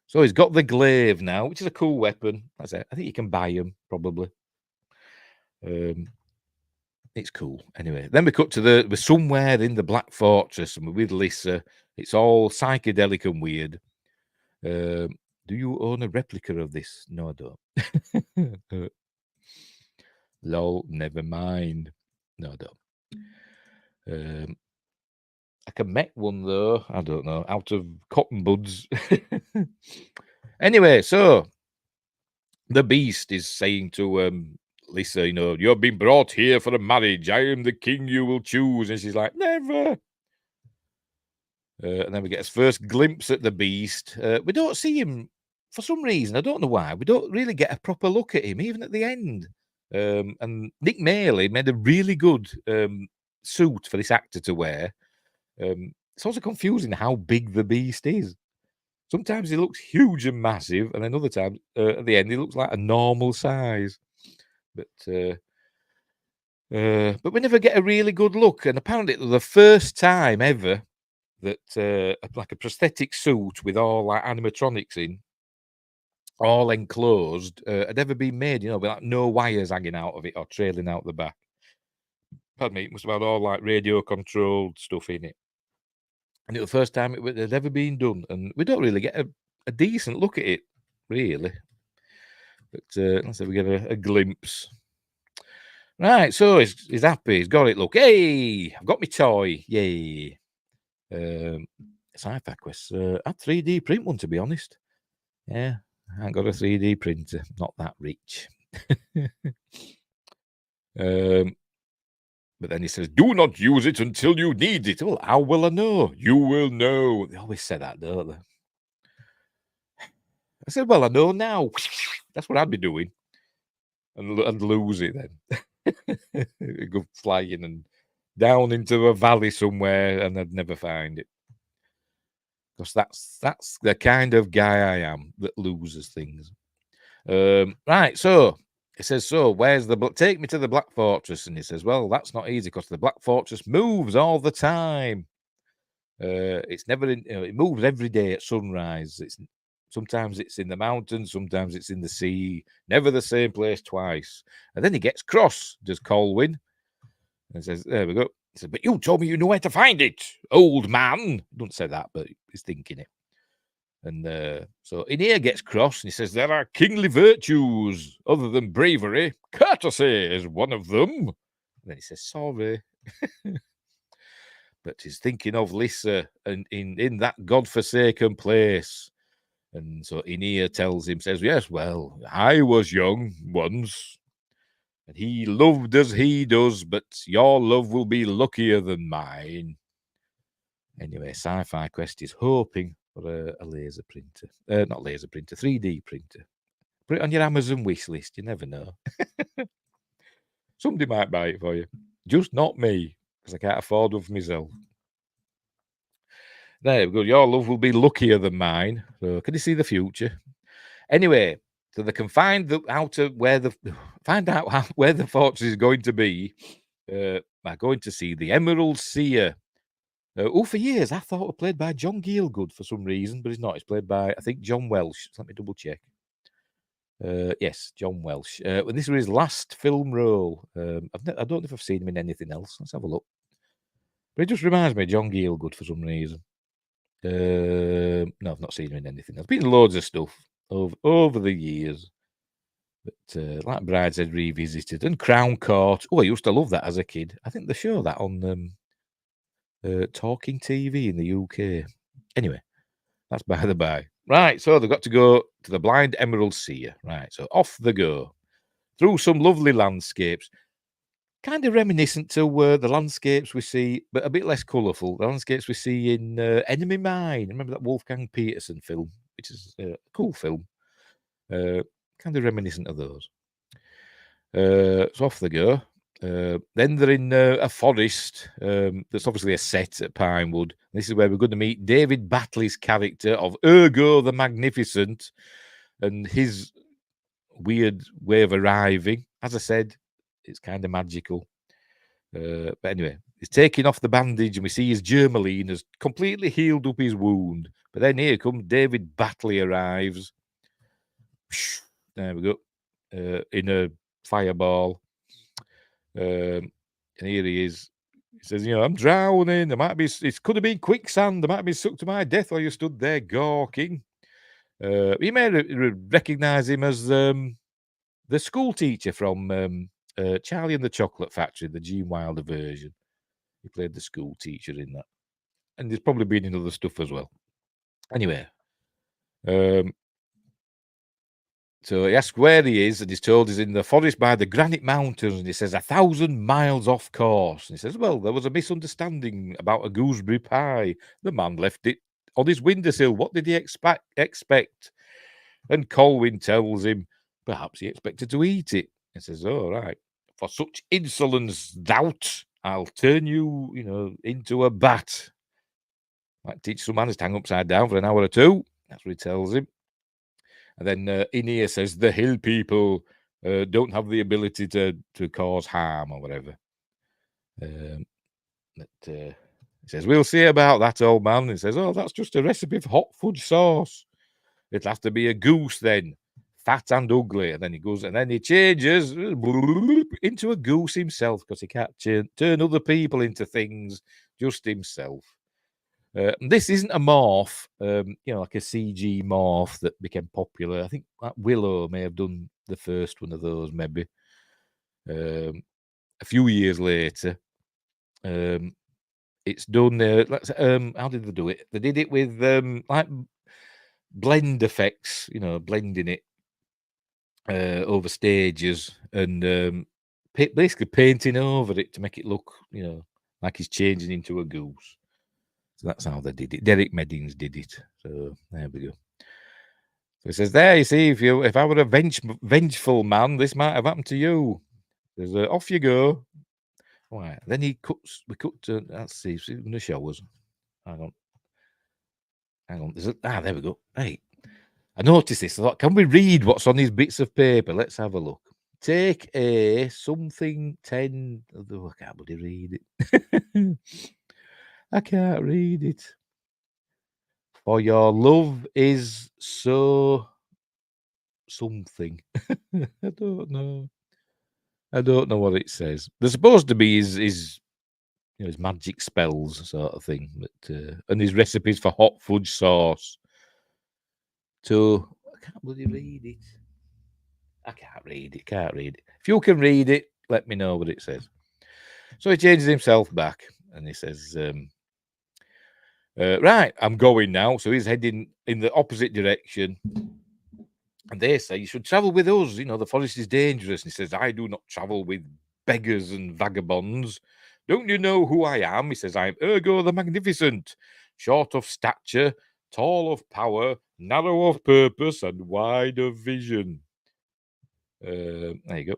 Speaker 5: So he's got the glaive now, which is a cool weapon. That's it. I think you can buy them, probably. It's cool. Anyway, then we cut to we're somewhere in the Black Fortress and we're with Lyssa. It's all psychedelic and weird. Do you own a replica of this? No, I don't. Lol, never mind. No, I don't. I can make one though. I don't know. Out of cotton buds. Anyway, so the beast is saying to Lyssa, you have been brought here for a marriage. I am the king you will choose. And she's like, never. And then we get his first glimpse at the beast. We don't see him for some reason. I don't know why. We don't really get a proper look at him, even at the end. And Nick Maley made a really good suit for this actor to wear. It's also confusing how big the beast is. Sometimes he looks huge and massive, and then other times at the end he looks like a normal size. But we never get a really good look. And apparently, the first time ever that like a prosthetic suit with all like animatronics in, all enclosed, had ever been made. With like no wires hanging out of it or trailing out the back. Pardon me, it must have had all like radio controlled stuff in it. And it was the first time it had ever been done, and we don't really get a decent look at it, really. But let's say we get a glimpse. Right, so he's happy. He's got it. Look, hey, I've got my toy. Yay. Sci-Fi Quest. I'd 3D print one, to be honest. Yeah, I ain't got a 3D printer. Not that rich. But then he says, do not use it until you need it. Well, how will I know? You will know. They always say that, don't they? I said, well, I know now. That's what I'd be doing. And lose it then. Go flying and down into a valley somewhere, and I'd never find it. Because that's the kind of guy I am that loses things. Right, so he says, so where's take me to the Black Fortress? And he says, well, that's not easy because the Black Fortress moves all the time. It's never it moves every day at sunrise. Sometimes it's in the mountains, sometimes it's in the sea, never the same place twice. And then he gets cross, does Colwyn, and says, there we go. He says, but you told me you knew where to find it, old man. Don't say that, but he's thinking it. And so Aeneas gets cross and he says, there are kingly virtues other than bravery. Courtesy is one of them. And then he says, sorry. But he's thinking of Lyssa and in that godforsaken place. And so Aeneas tells him, says, yes, well, I was young once, and he loved as he does, but your love will be luckier than mine. Anyway, Sci-Fi Quest is hoping for a laser printer. Not laser printer, 3D printer. Put it on your Amazon wish list, you never know. Somebody might buy it for you. Just not me, because I can't afford one for myself. There we go. Your love will be luckier than mine. So can you see the future? Anyway, so they can find out where the fortress is going to be by going to see the Emerald Seer. For years I thought it was played by John Gielgud for some reason, but it's not. It's played by, I think, John Welsh. Let me double check. Yes, John Welsh. And this was his last film role. I don't know if I've seen him in anything else. Let's have a look. But it just reminds me of John Gielgud for some reason. No, I've not seen him in anything else. Been loads of stuff over the years. But like Brideshead Revisited and Crown Court. Oh, I used to love that as a kid. I think they show that on Talking TV in the UK. Anyway, that's by the by. Right, so they've got to go to the Blind Emerald Seer. Right, so off they go. Through some lovely landscapes. Kind of reminiscent to the landscapes we see, but a bit less colourful. The landscapes we see in Enemy Mine. Remember that Wolfgang Petersen film, which is a cool film. Kind of reminiscent of those. So off they go. Then they're in a forest that's obviously a set at Pinewood. This is where we're going to meet David Batley's character of Ergo the Magnificent and his weird way of arriving. As I said, it's kind of magical. But anyway, he's taking off the bandage and we see his Germaline has completely healed up his wound. But then here comes David Batley arrives. There we go. In a fireball. And here he is. He says, I'm drowning. It could have been quicksand. There might be sucked to my death while you stood there gawking. You may recognize him as the school teacher from Charlie and the Chocolate Factory, the Gene Wilder version. He played the school teacher in that. And he's probably been in other stuff as well. Anyway. So he asks where he is, and he's told he's in the forest by the Granite Mountains, and he says 1,000 miles off course. And he says, well, there was a misunderstanding about a gooseberry pie. The man left it on his windowsill. What did he expect? And Colwyn tells him perhaps he expected to eat it. He says, all right, for such insolence, doubt, I'll turn you, into a bat. Might teach some manners to hang upside down for an hour or two. That's what he tells him. And then Aeneas says the hill people don't have the ability to cause harm or whatever. He says, we'll see about that, old man. He says, oh, that's just a recipe for hot fudge sauce. It'll have to be a goose then, fat and ugly. And then he goes, and then he changes into a goose himself because he can't turn other people into things, just himself. This isn't a morph, like a CG morph that became popular. I think that Willow may have done the first one of those, maybe. A few years later, it's done. How did they do it? They did it with like blend effects, blending it over stages, and basically painting over it to make it look, like he's changing into a goose. So that's how they did it. Derek Meddings did it. So there we go. So he says, there, you see, if I were a vengeful man, this might have happened to you. There's off you go. All right. Then we cut to, let's see, he's going to show us. Hang on. There we go. Hey, I noticed this. I thought, can we read what's on these bits of paper? Let's have a look. Take a something 10. Oh, I can't bloody read it. I can't read it. For your love is so something. I don't know. I don't know what it says. They're supposed to be his magic spells sort of thing, but and his recipes for hot fudge sauce. So I can't bloody read it. I can't read it. Can't read it. If you can read it, let me know what it says. So he changes himself back, and he says, "Right, I'm going now." So he's heading in the opposite direction. And they say, you should travel with us. The forest is dangerous. And he says, I do not travel with beggars and vagabonds. Don't you know who I am? He says, I am Ergo the Magnificent, short of stature, tall of power, narrow of purpose, and wide of vision. There you go.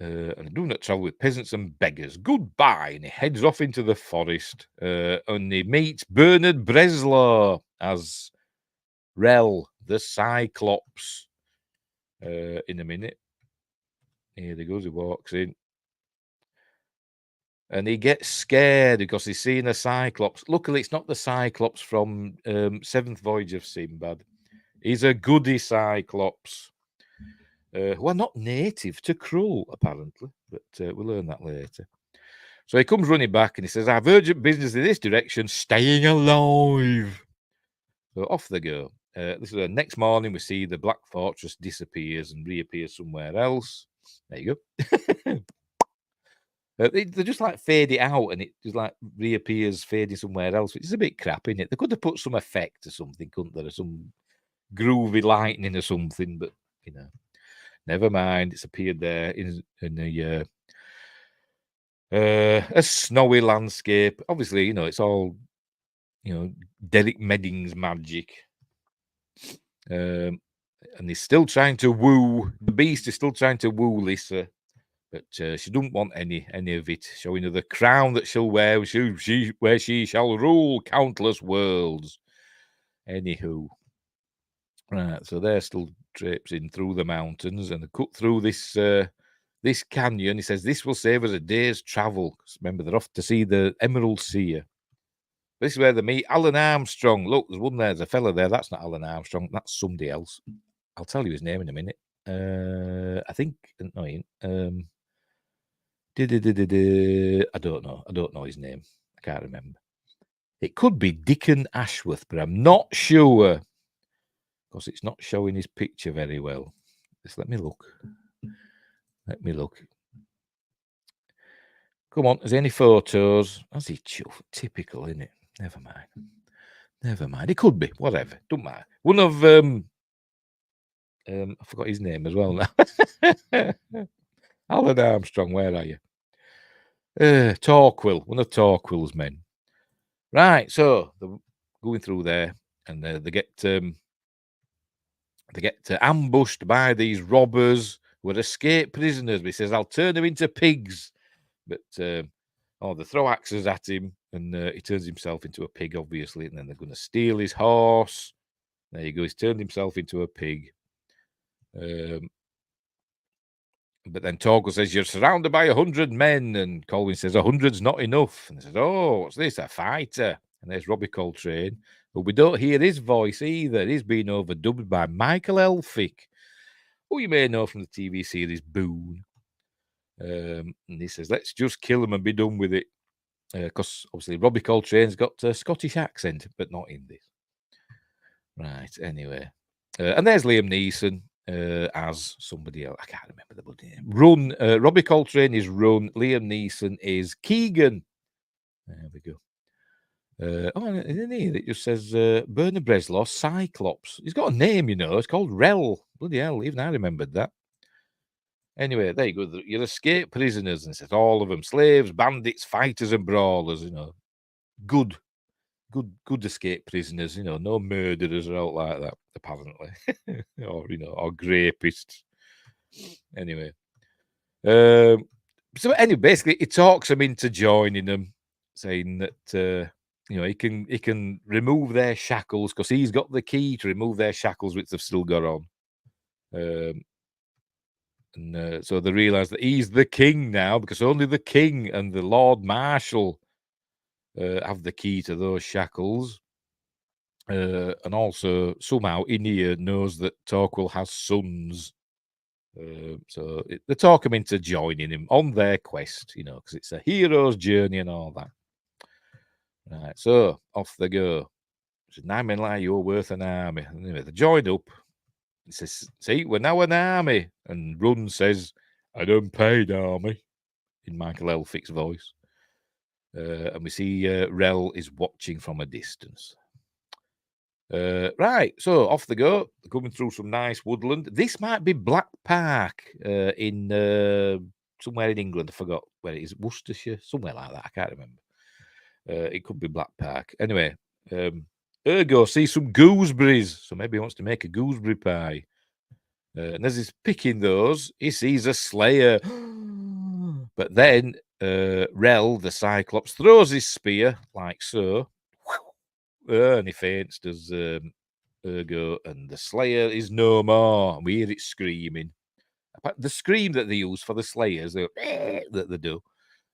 Speaker 5: And I do not travel with peasants and beggars. Goodbye. And he heads off into the forest. And he meets Bernard Breslau as Rel, the Cyclops. In a minute. Here he goes, he walks in. And he gets scared because he's seeing a Cyclops. Luckily, it's not the Cyclops from Seventh Voyage of Sinbad. He's a goody Cyclops. Who are not native to Krull, apparently. But we'll learn that later. So he comes running back and he says, I have urgent business in this direction, staying alive. So off they go. This is the next morning. We see the Black Fortress disappears and reappears somewhere else. There you go. They just like fade it out and it just like reappears fading somewhere else, which is a bit crap, isn't it? They could have put some effect or something, couldn't there? Or some groovy lightning or something, but never mind. It's appeared there in a snowy landscape. Obviously, it's all Derek Meddings magic. And he's still trying to woo, the beast is still trying to woo Lyssa, but she doesn't want any of it, showing her the crown that she'll wear, where she shall rule countless worlds. Anywho, right, so they're still traipsing through the mountains and they cut through this canyon. He says this will save us a day's travel. Remember, they're off to see the Emerald Seer. This is where they meet Alan Armstrong. Look, there's one there. There's a fella there. That's not Alan Armstrong. That's somebody else. I'll tell you his name in a minute. I think. No, I don't know. I don't know his name. I can't remember. It could be Dickon Ashworth, but I'm not sure because it's not showing his picture very well. Just let me look. Come on. Is there any photos? That's typical, isn't it? Never mind. It could be. Whatever. Don't matter. One of I forgot his name as well now. Alan Armstrong, where are you? Torquil, one of Torquil's men. Right, so they're going through there, and they get ambushed by these robbers who are escaped prisoners. But he says, "I'll turn them into pigs," but they throw axes at him, and he turns himself into a pig, obviously, and then they're going to steal his horse. There you go. He's turned himself into a pig. But then Torquil says, you're surrounded by 100 men. And Colwyn says, 100's not enough. And he says, oh, what's this? A fighter. And there's Robbie Coltrane. But we don't hear his voice either. He's been overdubbed by Michael Elphick, who you may know from the TV series Boone. And he says, let's just kill him and be done with it. Because obviously Robbie Coltrane's got a Scottish accent, but not in this. Right, anyway. And there's Liam Neeson. As somebody else, I can't remember the bloody name. Run. Robbie Coltrane is Run. Liam Neeson is Keegan. There we go. In here it just says Bernard Breslau, Cyclops. He's got a name, It's called Rel. Bloody hell, even I remembered that. Anyway, there you go. You're escape prisoners, and it says all of them: slaves, bandits, fighters, and brawlers. Good escape prisoners. No murderers or out like that, apparently, or or rapists. Anyway, so anyway, basically, it talks them into joining them, saying that he can remove their shackles because he's got the key to remove their shackles, which they've still got on. So they realise that he's the king now, because only the king and the Lord Marshal have the key to those shackles. And also, somehow, Inia knows that Torquil has sons. So they talk him into joining him on their quest, because it's a hero's journey and all that. Right, so off they go. He says, 9 men like you're worth an army. Anyway, they join up. He says, see, we're now an army. And Run says, an unpaid army, in Michael Elphick's voice. And we see Rel is watching from a distance. Right, so off they go. They're coming through some nice woodland. This might be Black Park in somewhere in England. I forgot where it is. Worcestershire, somewhere like that. I can't remember. It could be Black Park. Anyway, Ergo sees some gooseberries, so maybe he wants to make a gooseberry pie. And as he's picking those, he sees a slayer. But then Rel, the Cyclops, throws his spear like so. And he faints, does Ergo, and the slayer is no more. And we hear it screaming. The scream that they use for the slayers that they do,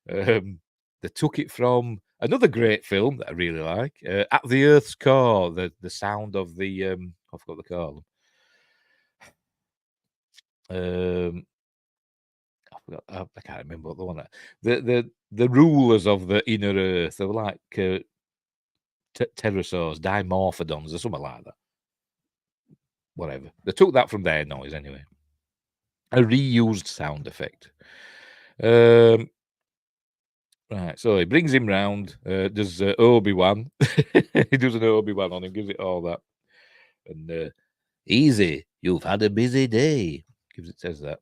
Speaker 5: they took it from another great film that I really like, At the Earth's Core, the sound of the, I forgot what they call them. I can't remember what the one. The rulers of the inner earth. They were like pterosaurs, dimorphodons, or something like that. Whatever. They took that from their noise anyway. A reused sound effect. Right, so he brings him round. Does Obi-Wan? He does an Obi-Wan on him, gives it all that. And easy, you've had a busy day. Says that.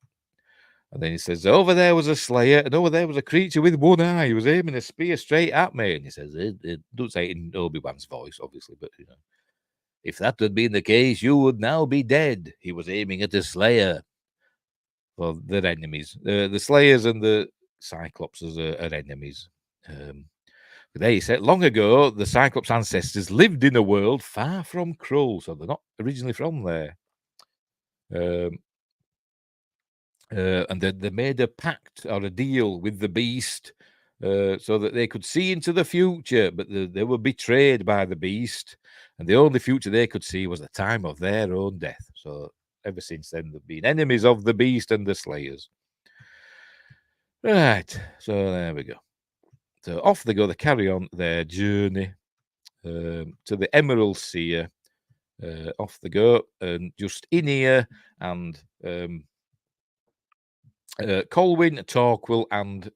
Speaker 5: And then he says, over there was a slayer, and over there was a creature with one eye. He was aiming a spear straight at me. And he says, it don't say it in Obi-Wan's voice, obviously, but if that had been the case, you would now be dead. He was aiming at a slayer. Well, they're enemies. The slayers and the Cyclopses are enemies. But there he said, long ago, the Cyclops ancestors lived in a world far from Krull, so they're not originally from there. And they made a pact or a deal with the beast so that they could see into the future, but they were betrayed by the beast, and the only future they could see was the time of their own death. So ever since then, they've been enemies of the beast and the slayers. Right, so there we go. So off they go. They carry on their journey to the Emerald Sea. Off they go, and just Inia and Colwyn, Torquil, and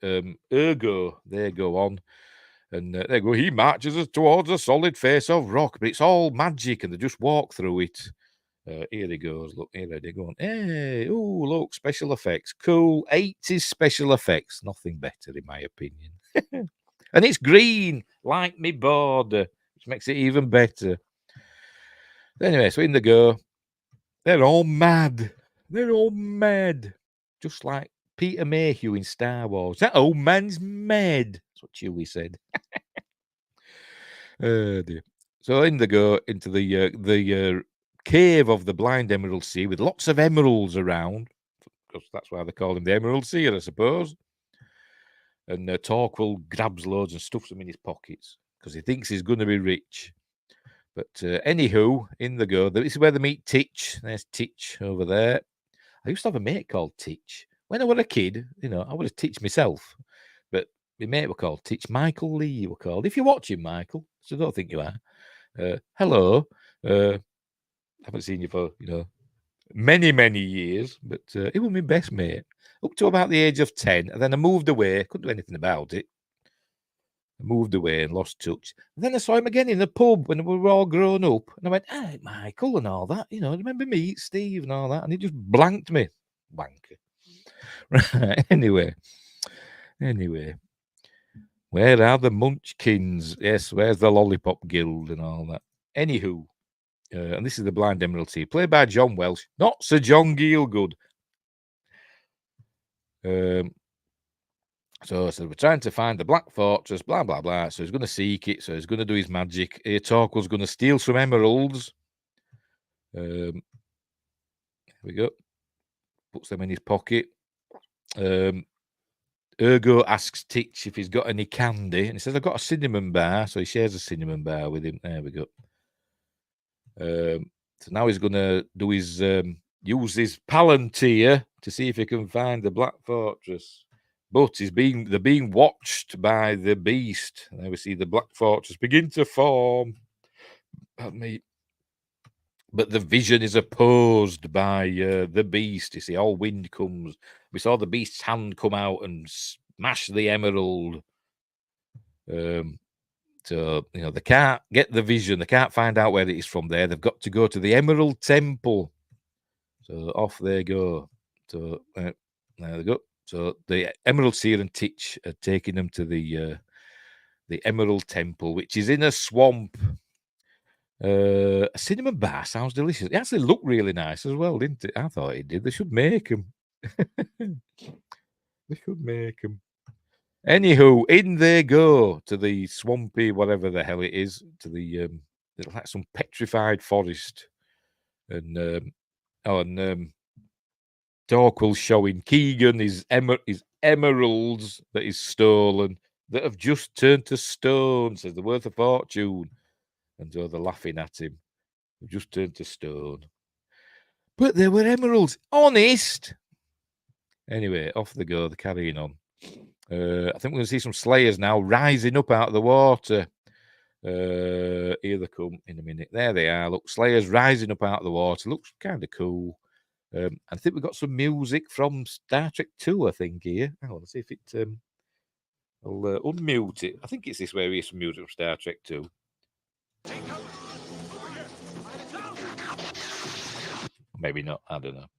Speaker 5: Ergo, they go on. And they go, he marches us towards a solid face of rock, but it's all magic, and they just walk through it. Here he goes. Look, here they go. Hey, oh, look, special effects. Cool. 80s special effects. Nothing better, in my opinion. And it's green, like me border, which makes it even better. Anyway, so in they go. They're all mad. They're all mad. Just like Peter Mayhew in Star Wars. That old man's mad. That's what Chewie said. Oh, dear. So in they go into the cave of the Blind Emerald Sea with lots of emeralds around, because that's why they call him the Emerald Sea, I suppose. And Torquil grabs loads and stuffs them in his pockets because he thinks he's going to be rich. But anywho, in they go. This is where they meet Titch. There's Titch over there. I used to have a mate called Titch. When I was a kid, I would have Titch myself. But my mate were called Titch. Michael Lee, you were called. If you're watching, Michael, so I don't think you are. Hello. Haven't seen you for, many, many years. But he was my best mate. Up to about the age of 10. And then I moved away. Couldn't do anything about it. I moved away and lost touch. And then I saw him again in the pub when we were all grown up. And I went, hey, Michael and all that. Remember me, Steve and all that. And he just blanked me. Wanker. Right. Anyway. Where are the Munchkins? Yes, where's the Lollipop Guild and all that? Anywho, and this is the Blind Emeralty, played by John Welsh, not Sir John Gielgud. So we're trying to find the Black Fortress, blah, blah, blah. So he's going to seek it. So he's going to do his magic. Here, Torquil's going to steal some emeralds. Here we go. Puts them in his pocket. Ergo asks Titch if he's got any candy. And he says, I've got a cinnamon bar. So he shares a cinnamon bar with him. There we go. So now he's going to do his use his palantir to see if he can find the Black Fortress. But they're being watched by the beast. And there we see the Black Fortress begin to form. But the vision is opposed by the beast. You see, all wind comes. We saw the beast's hand come out and smash the emerald. So, they can't get the vision. They can't find out where it is from there. They've got to go to the Emerald Temple. So off they go. So there they go. So the Emerald Seer and Titch are taking them to the Emerald Temple, which is in a swamp. A cinnamon bar sounds delicious. It actually looked really nice as well, didn't it? I thought it did. They should make them. They should make them. Anywho, in they go to the swampy, whatever the hell it is, to the like some petrified forest, and Torquil's showing Keegan his emeralds that he's stolen that have just turned to stone. Says they're worth a fortune, and so they're laughing at him. They've just turned to stone, but they were emeralds, honest. Anyway, off they go. They're carrying on. I think we're going to see some Slayers now rising up out of the water. Here they come in a minute. There they are. Look, Slayers rising up out of the water. Looks kind of cool. I think we've got some music from Star Trek 2, I think, here. Hang on, let's see if it... I'll unmute it. I think it's this way we hear some music from Star Trek 2. Maybe not. I don't know.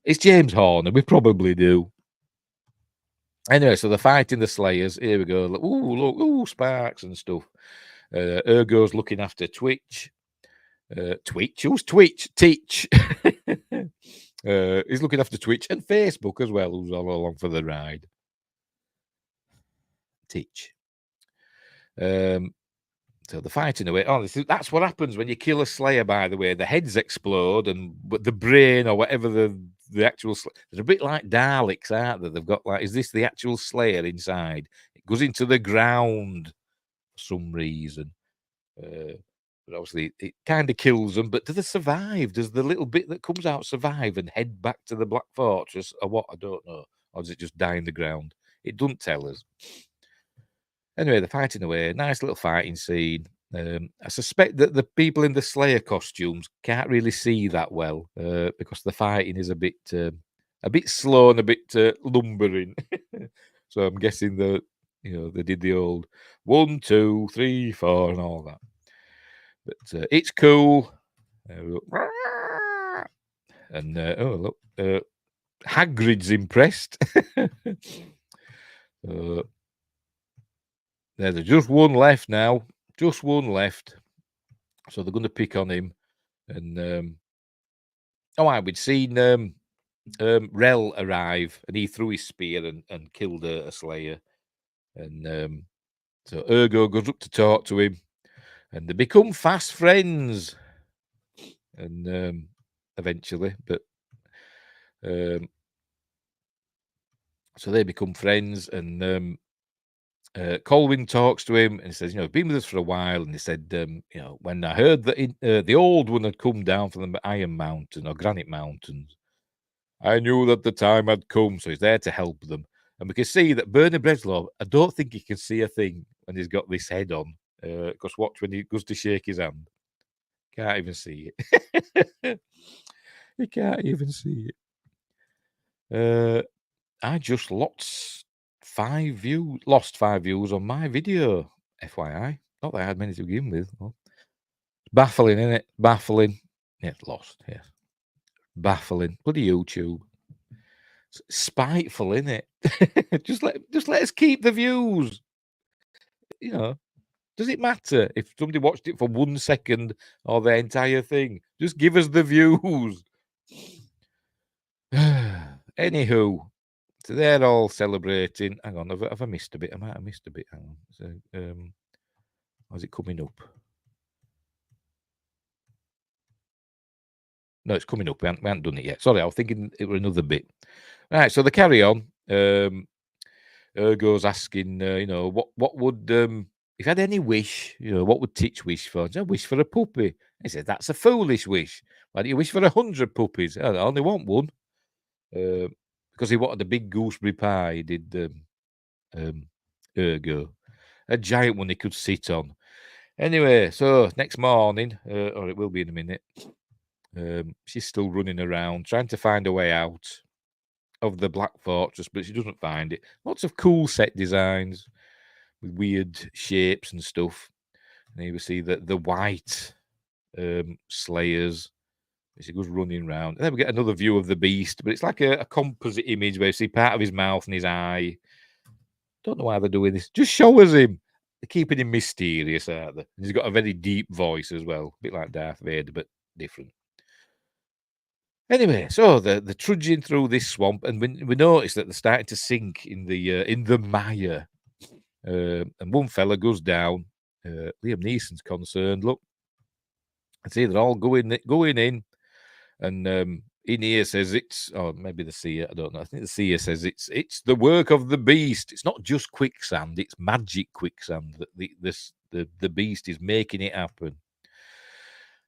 Speaker 5: It's James Horner. We probably do. Anyway, so they're fighting the Slayers. Here we go. Look, sparks and stuff. Ergo's looking after Twitch. Twitch? Who's Twitch? Titch. He's looking after Twitch and Facebook as well, who's all along for the ride. Titch. So they're fighting away. Oh, that's what happens when you kill a Slayer, by the way. The heads explode, but the brain or whatever the actual... They're a bit like Daleks, aren't they? They've got like... Is this the actual Slayer inside? It goes into the ground for some reason. But obviously, it kind of kills them. But do they survive? Does the little bit that comes out survive and head back to the Black Fortress? Or what? I don't know. Or does it just die in the ground? It doesn't tell us. Anyway, they're fighting away. Nice little fighting scene. I suspect that the people in the Slayer costumes can't really see that well because the fighting is a bit slow and a bit lumbering. So I'm guessing that they did the old 1, 2, 3, 4 and all that. But it's cool. And look, Hagrid's impressed. There's just one left now. Just one left. So they're going to pick on him. And we'd seen Rel arrive, and he threw his spear and killed a Slayer. And so Ergo goes up to talk to him, and they become fast friends. And eventually, but so they become friends, and Colwyn talks to him and he says, been with us for a while. And he said, when I heard that the old one had come down from the Iron Mountain or Granite Mountains, I knew that the time had come. So he's there to help them. And we can see that Bernard Breslau, I don't think he can see a thing when he's got this head on. Because watch when he goes to shake his hand. Can't even see it. He can't even see it. I just lost 5 views on my video, FYI. Not that I had many to begin with. Well, baffling, isn't it? Baffling. Yeah, lost, yeah. Baffling. Bloody YouTube. Spiteful, isn't it? just let us keep the views. You know, does it matter if somebody watched it for 1 second or the entire thing? Just give us the views. Anywho, so they're all celebrating. Hang on, have I missed a bit? I might have missed a bit. Hang on. So, how's it coming up? No, it's coming up. We haven't done it yet. Sorry, I was thinking it was another bit. Right, so they carry on. Ergo's asking, what would if you had any wish, what would Titch wish for? I wish for a puppy. He said, that's a foolish wish. Why do you wish for 100 puppies? I only want one. Because he wanted a big gooseberry pie, did Ergo. A giant one he could sit on. Anyway, so next morning, or it will be in a minute, she's still running around, trying to find a way out of the Black Fortress, but she doesn't find it. Lots of cool set designs with weird shapes and stuff. And here we see the white slayers. She goes running around. And then we get another view of the beast, but it's like a composite image where you see part of his mouth and his eye. Don't know why they're doing this. Just show us him. They're keeping him mysterious, aren't they? And he's got a very deep voice as well. A bit like Darth Vader, but different. Anyway, so they're trudging through this swamp, and we notice that they're starting to sink in the mire. And one fella goes down. Liam Neeson's concerned. Look, I see they're all going in, and in here says it's, or maybe the seer, I don't know. I think the seer says it's the work of the beast. It's not just quicksand; it's magic quicksand that the beast is making it happen.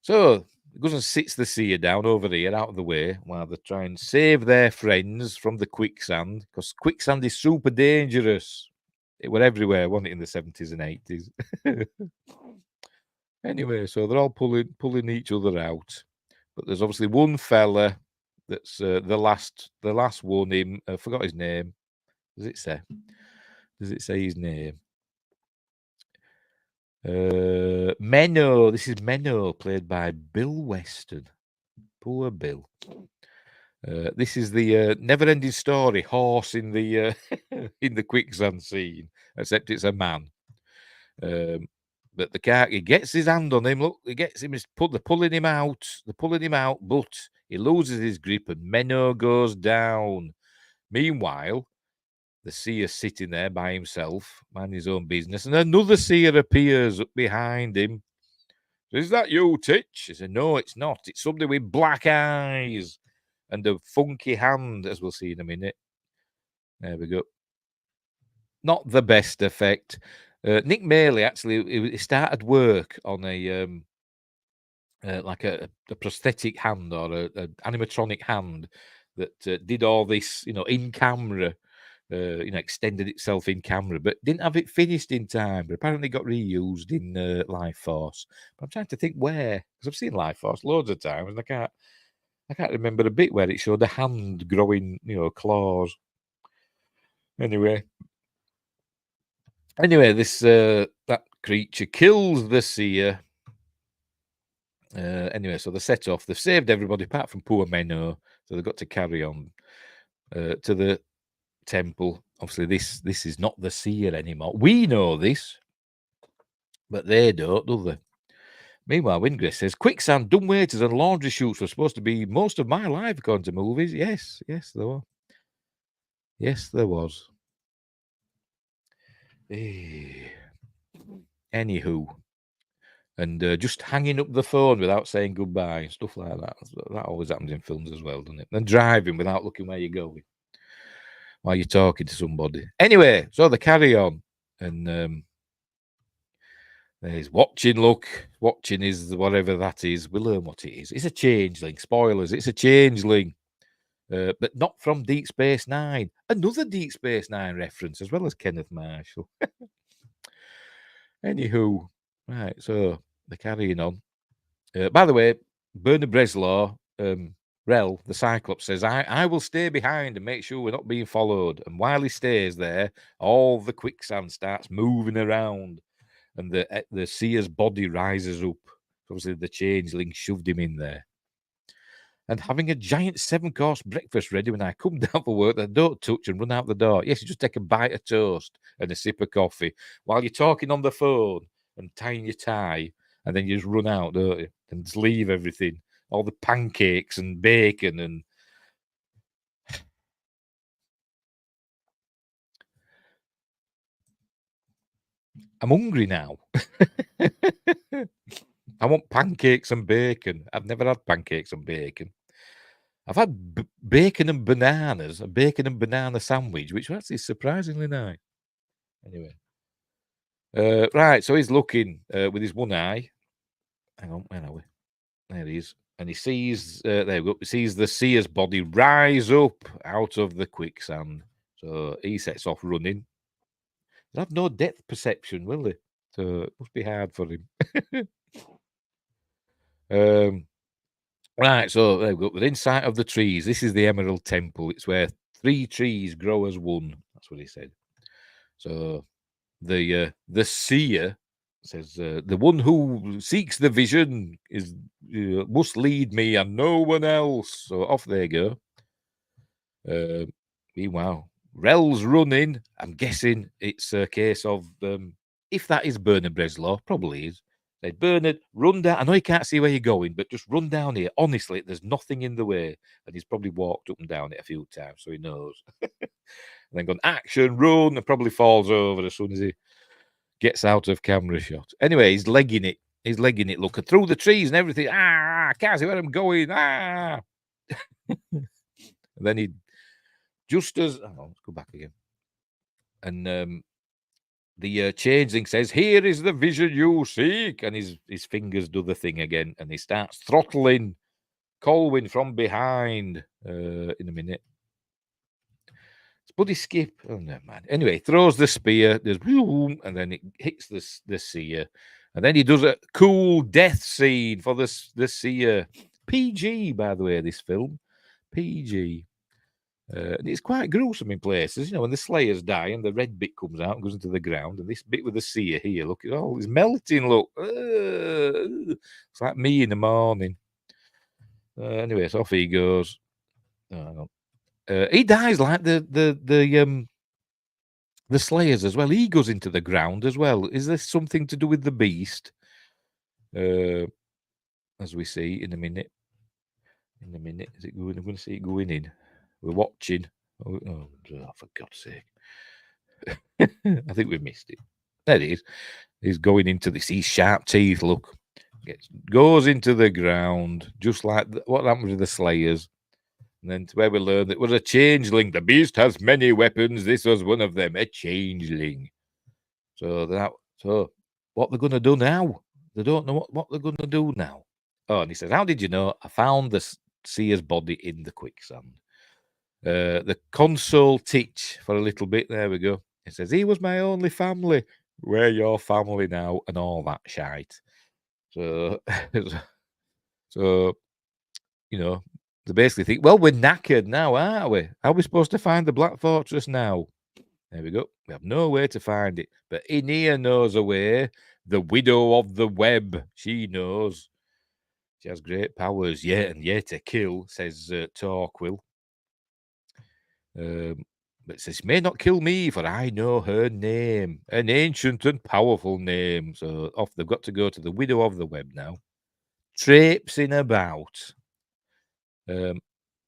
Speaker 5: So he goes and sits the seer down over here, out of the way, while they try and save their friends from the quicksand, because quicksand is super dangerous. It were everywhere, wasn't it, in the 70s and 80s? Anyway, so they're all pulling each other out. But there's obviously one fella that's the last one. I forgot his name. Does it say? Does it say his name? Menno. This is Menno, played by Bill Weston. Poor Bill. This is the never-ending story horse in the in the quicksand scene, except it's a man. But the car, he gets his hand on him. Look, he gets him. They're pulling him out. But he loses his grip, and Menno goes down. Meanwhile, the seer sitting there by himself, minding his own business, and another seer appears up behind him. Is that you, Titch? He said, no, it's not. It's somebody with black eyes and a funky hand, as we'll see in a minute. There we go. Not the best effect. Nick Maley, actually, he started work on a like a prosthetic hand or an animatronic hand that did all this, in camera, extended itself in camera, but didn't have it finished in time. But apparently got reused in Life Force. But I'm trying to think where, because I've seen Life Force loads of times, and I can't remember a bit where it showed a hand growing, claws. Anyway, this that creature kills the seer. Anyway, so they set off. They've saved everybody apart from poor Menno, so they've got to carry on to the temple. Obviously, this is not the seer anymore. We know this, but they don't, do they? Meanwhile, Wingris says, quicksand, dumbwaiters, and laundry chutes were supposed to be most of my life, according to movies. Yes, there were. Yes, there was. Anywho, and just hanging up the phone without saying goodbye and stuff like that. That always happens in films as well, doesn't it? And driving without looking where you're going while you're talking to somebody. Anyway, so they carry on, and there's watching. Look, watching is whatever that is. We learn what it is. It's a changeling. Spoilers. It's a changeling. But not from Deep Space Nine. Another Deep Space Nine reference, as well as Kenneth Marshall. Anywho, right, so they're carrying on. By the way, Bernard Breslaw, Rel, the Cyclops, says, I will stay behind and make sure we're not being followed. And while he stays there, all the quicksand starts moving around, and the seer's body rises up. Obviously, the changeling shoved him in there. and having a giant 7-course breakfast ready when I come down for work that I don't touch and run out the door. Yes, you just take a bite of toast and a sip of coffee while you're talking on the phone and tying your tie, and then you just run out, don't you? And just leave everything, all the pancakes and bacon and... I'm hungry now. I want pancakes and bacon. I've never had pancakes and bacon. I've had bacon and bananas, a bacon and banana sandwich, which was actually surprisingly nice. Anyway. Right, so he's looking with his one eye. Hang on, where are we? There he is. And he sees, there we go, he sees the seer's body rise up out of the quicksand. So he sets off running. They'll have no depth perception, will they? So it must be hard for him. Right, so there we go. Within sight of the trees, this is the Emerald Temple. It's where 3 trees grow as one. That's what he said. So the seer says, the one who seeks the vision is must lead me and no one else. So off they go. Meanwhile, Rel's running. I'm guessing it's a case of if that is Bernard Breslau, probably is. Said, Bernard, run down. I know you can't see where you're going, but just run down here. Honestly, there's nothing in the way. And he's probably walked up and down it a few times, so he knows. And then gone, action, run, and probably falls over as soon as he gets out of camera shot. Anyway, he's legging it. He's legging it, looking through the trees and everything. I can't see where I'm going. And then he just as... Oh, let's go back again. And the changeling says, here is the vision you seek. And his fingers do the thing again. And he starts throttling Colwyn from behind in a minute. It's bloody skip. Oh, never mind. Anyway, throws the spear. There's boom, and then it hits the seer. And then he does a cool death scene for the seer. PG, by the way, this film. PG. And it's quite gruesome in places, when the slayers die and the red bit comes out and goes into the ground, and this bit with the seer here, look at all, it's melting, look. It's like me in the morning. Anyway, so off he goes. He dies like the slayers as well. He goes into the ground as well. Is this something to do with the beast? As we see in a minute. Is it going? I'm going to see it going in. We're watching. Oh, for God's sake. I think we missed it. There it is. He's going into this. He's sharp teeth, look. Goes into the ground, just like what happened with the slayers. And then to where we learned it was a changeling. The beast has many weapons. This was one of them, a changeling. So what they're going to do now? They don't know what they're going to do now. Oh, and he says, how did you know? I found the seer's body in the quicksand. The consul teach for a little bit. There we go. It says, he was my only family. We're your family now, and all that shite. So, they basically think, well, we're knackered now, aren't we? How are we supposed to find the Black Fortress now? There we go. We have no way to find it. But Inia knows a way. The widow of the web. She knows. She has great powers, and yet to kill, says Torquil. But it says, may not kill me, for I know her name. An ancient and powerful name. So off they've got to go to the widow of the web now. Traipsing about.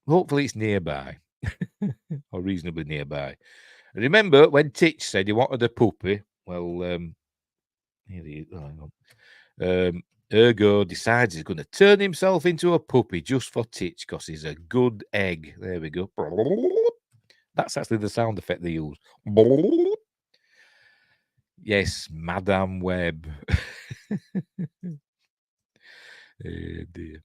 Speaker 5: Hopefully it's nearby. Or reasonably nearby. Remember when Titch said he wanted a puppy? Well, here he is. Oh, hang on. Ergo decides he's going to turn himself into a puppy just for Titch because he's a good egg. There we go. That's actually the sound effect they use. Yes, Madame Web. Dear.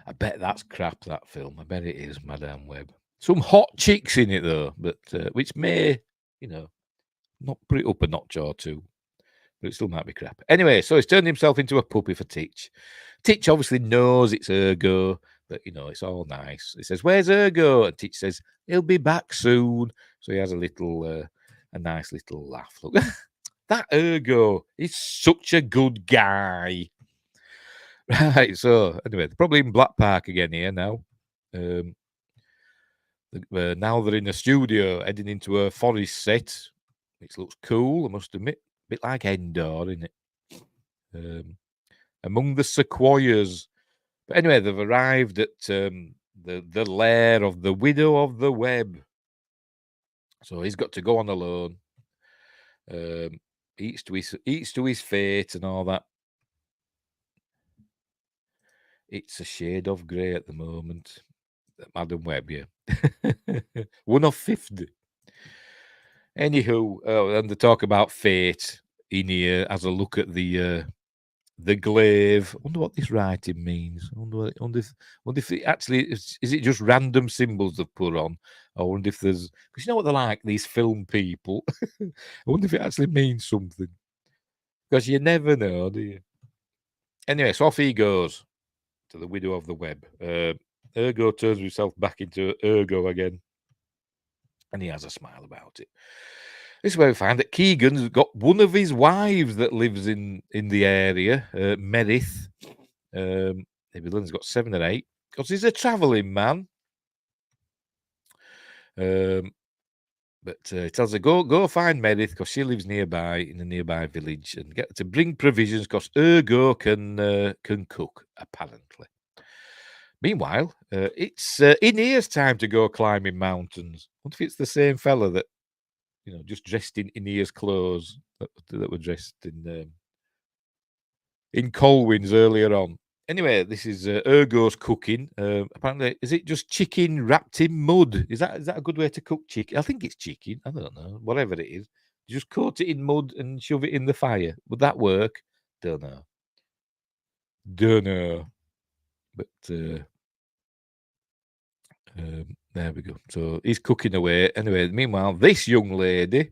Speaker 5: I bet that's crap, that film. I bet it is, Madame Web. Some hot chicks in it, though, but which may, not put it up a notch or two. But it still might be crap. Anyway, so he's turned himself into a puppy for Titch. Titch obviously knows it's Ergo, but, it's all nice. He says, where's Ergo? And Titch says, he'll be back soon. So he has a nice little laugh. Look, that Ergo is such a good guy. Right, so anyway, they're probably in Black Park again here now. Now they're in a studio heading into a forest set, which looks cool, I must admit. A bit like Endor, isn't it? Among the sequoias. But anyway, they've arrived at the lair of the Widow of the Web. So he's got to go on alone. Eats to his fate and all that. It's a shade of grey at the moment. Madam Web, yeah. 1 of 50. Anywho, and they talk about fate in here as a look at the glaive. I wonder what this writing means. I wonder if it actually is it just random symbols they've put on. I wonder if there's, because you know what they're like, these film people. I wonder if it actually means something. Because you never know, do you? Anyway, so off he goes to the Widow of the Web. Ergo turns himself back into Ergo again. And he has a smile about it. This is where we find that Keegan's got one of his wives that lives in the area, Merith. Evelyn's got 7 or 8, because he's a travelling man. But he tells her, go find Merith, because she lives nearby, in a nearby village, and get to bring provisions, because Ergo can cook, apparently. Meanwhile, it's Inear's time to go climbing mountains. I wonder if it's the same fella that, just dressed in Inear's clothes that were dressed in Colwyn's earlier on. Anyway, this is Ergo's cooking. Apparently, is it just chicken wrapped in mud? Is that a good way to cook chicken? I think it's chicken. I don't know. Whatever it is. You just coat it in mud and shove it in the fire. Would that work? Don't know. But there we go. So he's cooking away. Anyway, meanwhile, this young lady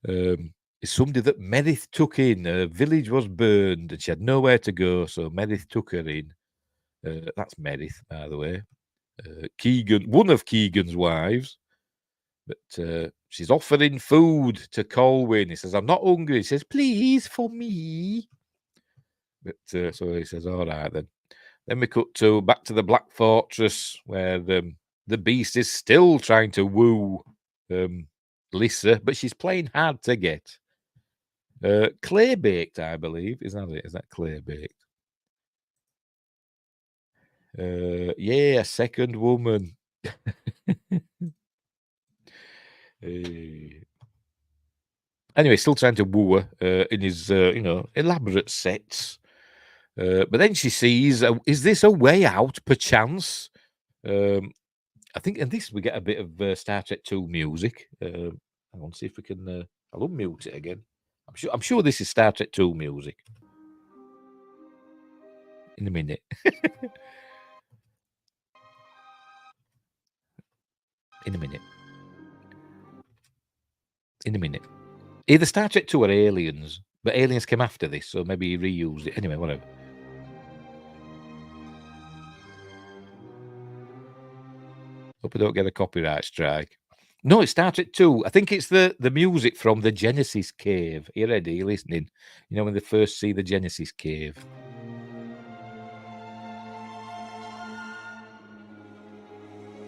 Speaker 5: is somebody that Merith took in. Her village was burned and she had nowhere to go, so Merith took her in. That's Merith, by the way. Keegan, one of Keegan's wives. But she's offering food to Colwyn. He says, I'm not hungry. He says, please, for me. But so he says, all right then. Then we cut back to the Black Fortress, where the beast is still trying to woo Lyssa, but she's playing hard to get. Clay baked, I believe. Is that it? Is that clay baked? Yeah, second woman. Anyway, still trying to woo her in his, elaborate sets. But then she sees, is this a way out, perchance? I think in this we get a bit of Star Trek 2 music. I want to see if we can. I'll unmute it again. I'm sure this is Star Trek 2 music. In a minute. In a minute. Either Star Trek 2 or Aliens, but Aliens came after this, so maybe he reused it. Anyway, whatever. Hope I don't get a copyright strike. No, it's Star Trek 2. I think it's the music from the Genesis cave. Are you ready? Are you listening? You know, when they first see the Genesis cave.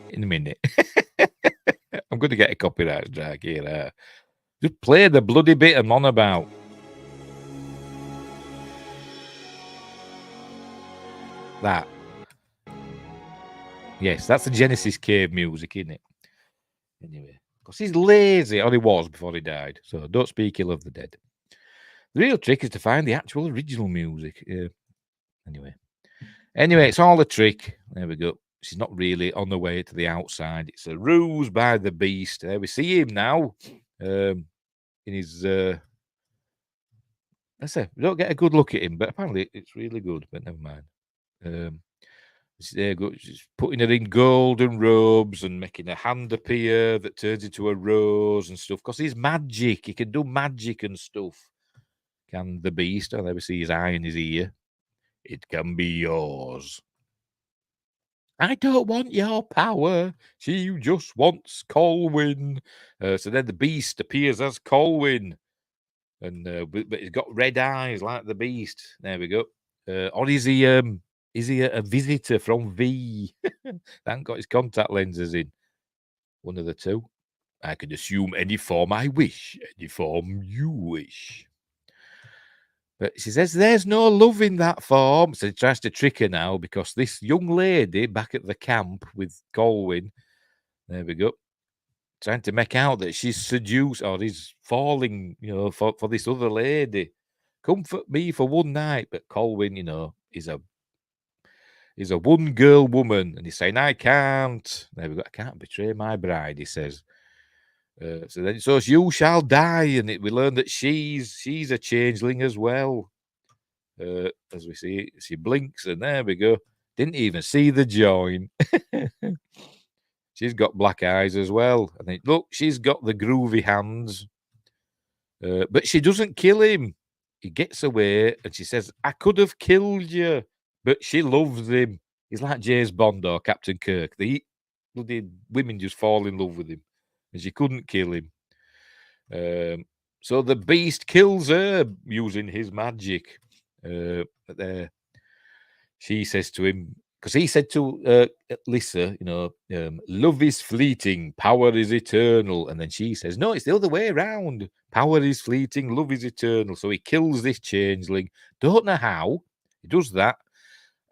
Speaker 5: In a minute. I'm going to get a copyright strike here. Just play the bloody bit I'm on about. That. Yes, that's the Genesis cave music, isn't it? Anyway, because he's lazy, or he was before he died. So don't speak ill of the dead. The real trick is to find the actual original music. Anyway, it's all a trick. There we go. She's not really on the way to the outside. It's a ruse by the beast. There we see him now. In his I say we don't get a good look at him, but apparently it's really good. But never mind. She's putting her in golden robes and making a hand appear that turns into a rose and stuff. Because he's magic. He can do magic and stuff. Can the beast? Oh, there we see his eye in his ear. It can be yours. I don't want your power. She just wants Colwyn. So then the beast appears as Colwyn. And but he's got red eyes like the beast. There we go. Or is he a visitor from V? That ain't got his contact lenses in. One of the two. I can assume any form I wish, any form you wish. But she says there's no love in that form. So he tries to trick her now because this young lady back at the camp with Colwyn, there we go, trying to make out that she's seduced or is falling, for this other lady. Comfort me for one night. But Colwyn, is a one girl woman, and he's saying, I can't. There we go. I can't betray my bride, he says. So you shall die, and we learn that she's a changeling as well. As we see, she blinks, and there we go. Didn't even see the join. She's got black eyes as well. I think, look, she's got the groovy hands, but she doesn't kill him. He gets away, and she says, I could have killed you, but she loves him. He's like James Bond or Captain Kirk. The bloody women just fall in love with him, and she couldn't kill him. So the beast kills her using his magic. She says to him, because he said to Lyssa, love is fleeting, power is eternal. And then she says, no, it's the other way around. Power is fleeting, love is eternal. So he kills this changeling. Don't know how. He does that.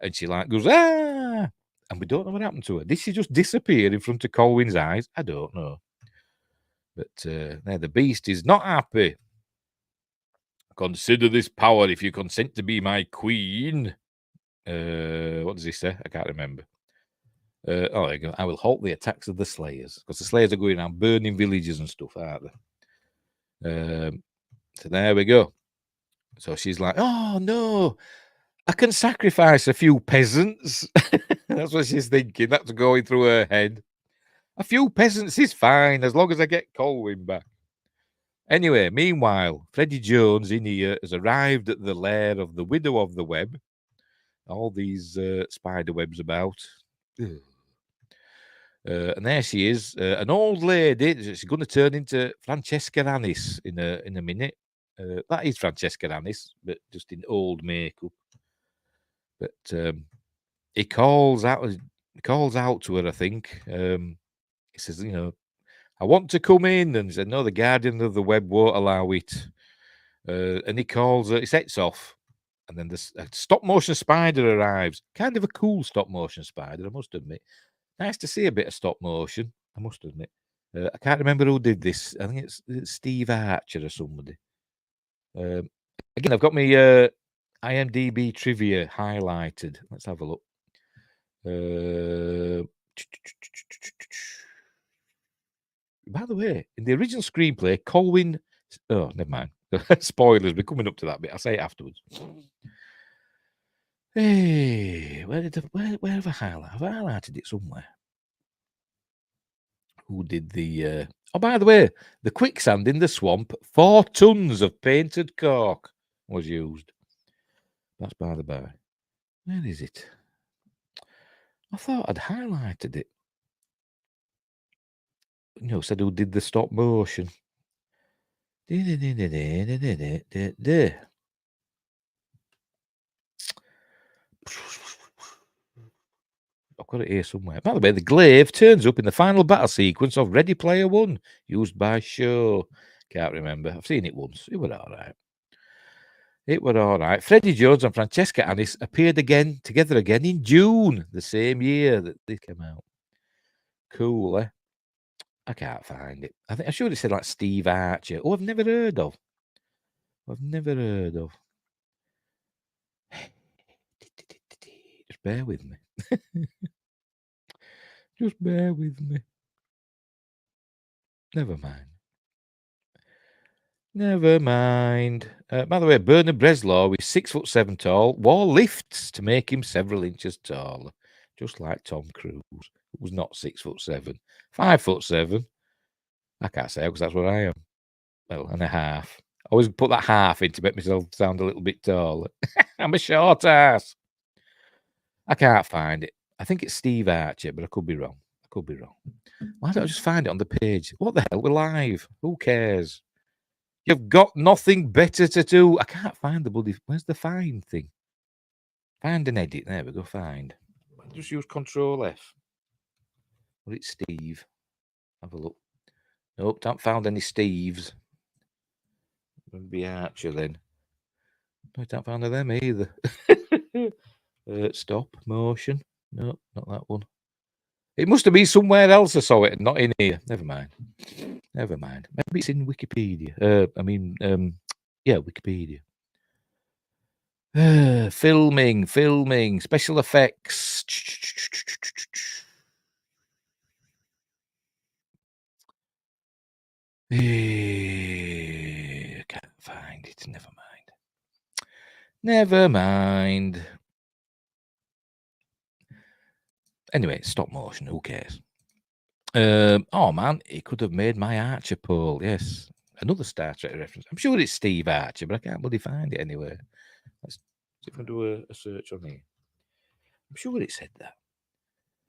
Speaker 5: And she goes, ah! And we don't know what happened to her. Did she just disappear in front of Colwyn's eyes? I don't know. But the beast is not happy. Consider this power if you consent to be my queen. What does he say? I can't remember. There you go. I will halt the attacks of the Slayers, because the Slayers are going around burning villages and stuff, aren't they? So there we go. So she's like, oh no, I can sacrifice a few peasants. That's what she's thinking. That's going through her head. A few peasants is fine as long as I get Colwyn back. Anyway, meanwhile, Freddie Jones in here has arrived at the lair of the Widow of the Web. All these spider webs about. And there she is, an old lady. She's going to turn into Francesca Annis in a minute. That is Francesca Annis, but just in old makeup. But he calls out to her, I think. He says, I want to come in. And he said, no, the guardian of the web won't allow it. And he calls her, he sets off. And then the stop motion spider arrives. Kind of a cool stop motion spider, I must admit. Nice to see a bit of stop motion, I must admit. I can't remember who did this. I think it's Steve Archer or somebody. Again, I've got my IMDb trivia highlighted. Let's have a look. By the way, in the original screenplay, Colwyn... Oh, never mind. Spoilers, we're coming up to that bit. I'll say it afterwards. Hey, where have I highlighted? Have I highlighted it somewhere? Who did the... Oh, by the way, the quicksand in the swamp, 4 tons of painted cork was used. That's by the by. Where is it? I thought I'd highlighted it. Said who did the stop motion. I've got it here somewhere. By the way, the glaive turns up in the final battle sequence of Ready Player One, used by Shaw. Can't remember. I've seen it once. It was all right. Freddie Jones and Francesca Annis appeared together again in June, the same year that they came out. Cool, eh? I can't find it. I'm sure it said like Steve Archer. Oh, I've never heard of. Just bear with me. Just bear with me. Never mind. By the way, Bernard Bresslaw is 6'7" tall, wore lifts to make him several inches taller, just like Tom Cruise, who was not 6'7", 5'7". I can't say because that's what I am. Well, and a half. I always put that half in to make myself sound a little bit taller. I'm a short ass. I can't find it. I think it's Steve Archer, but I could be wrong. Why don't I just find it on the page? What the hell? We're live. Who cares? You've got nothing better to do. I can't find the bloody... Where's the find thing? Find an edit. There we go. Find. Just use Control F. Well, it's Steve. Have a look. Nope, haven't found any Steves. Maybe Archer then. No, I haven't found them either. Stop motion. No, not that one. It must have been somewhere else I saw it, not in here. Never mind. Never mind. Maybe it's in Wikipedia. Yeah, Wikipedia. Filming, special effects. I can't find it. Never mind. Never mind. Anyway, stop motion. Who cares? Oh man, he could have made my Archer pole. Yes, another Star Trek reference. I'm sure it's Steve Archer, but I can't bloody find it anywhere. Let's see if I can do a search on here. I'm sure it said that.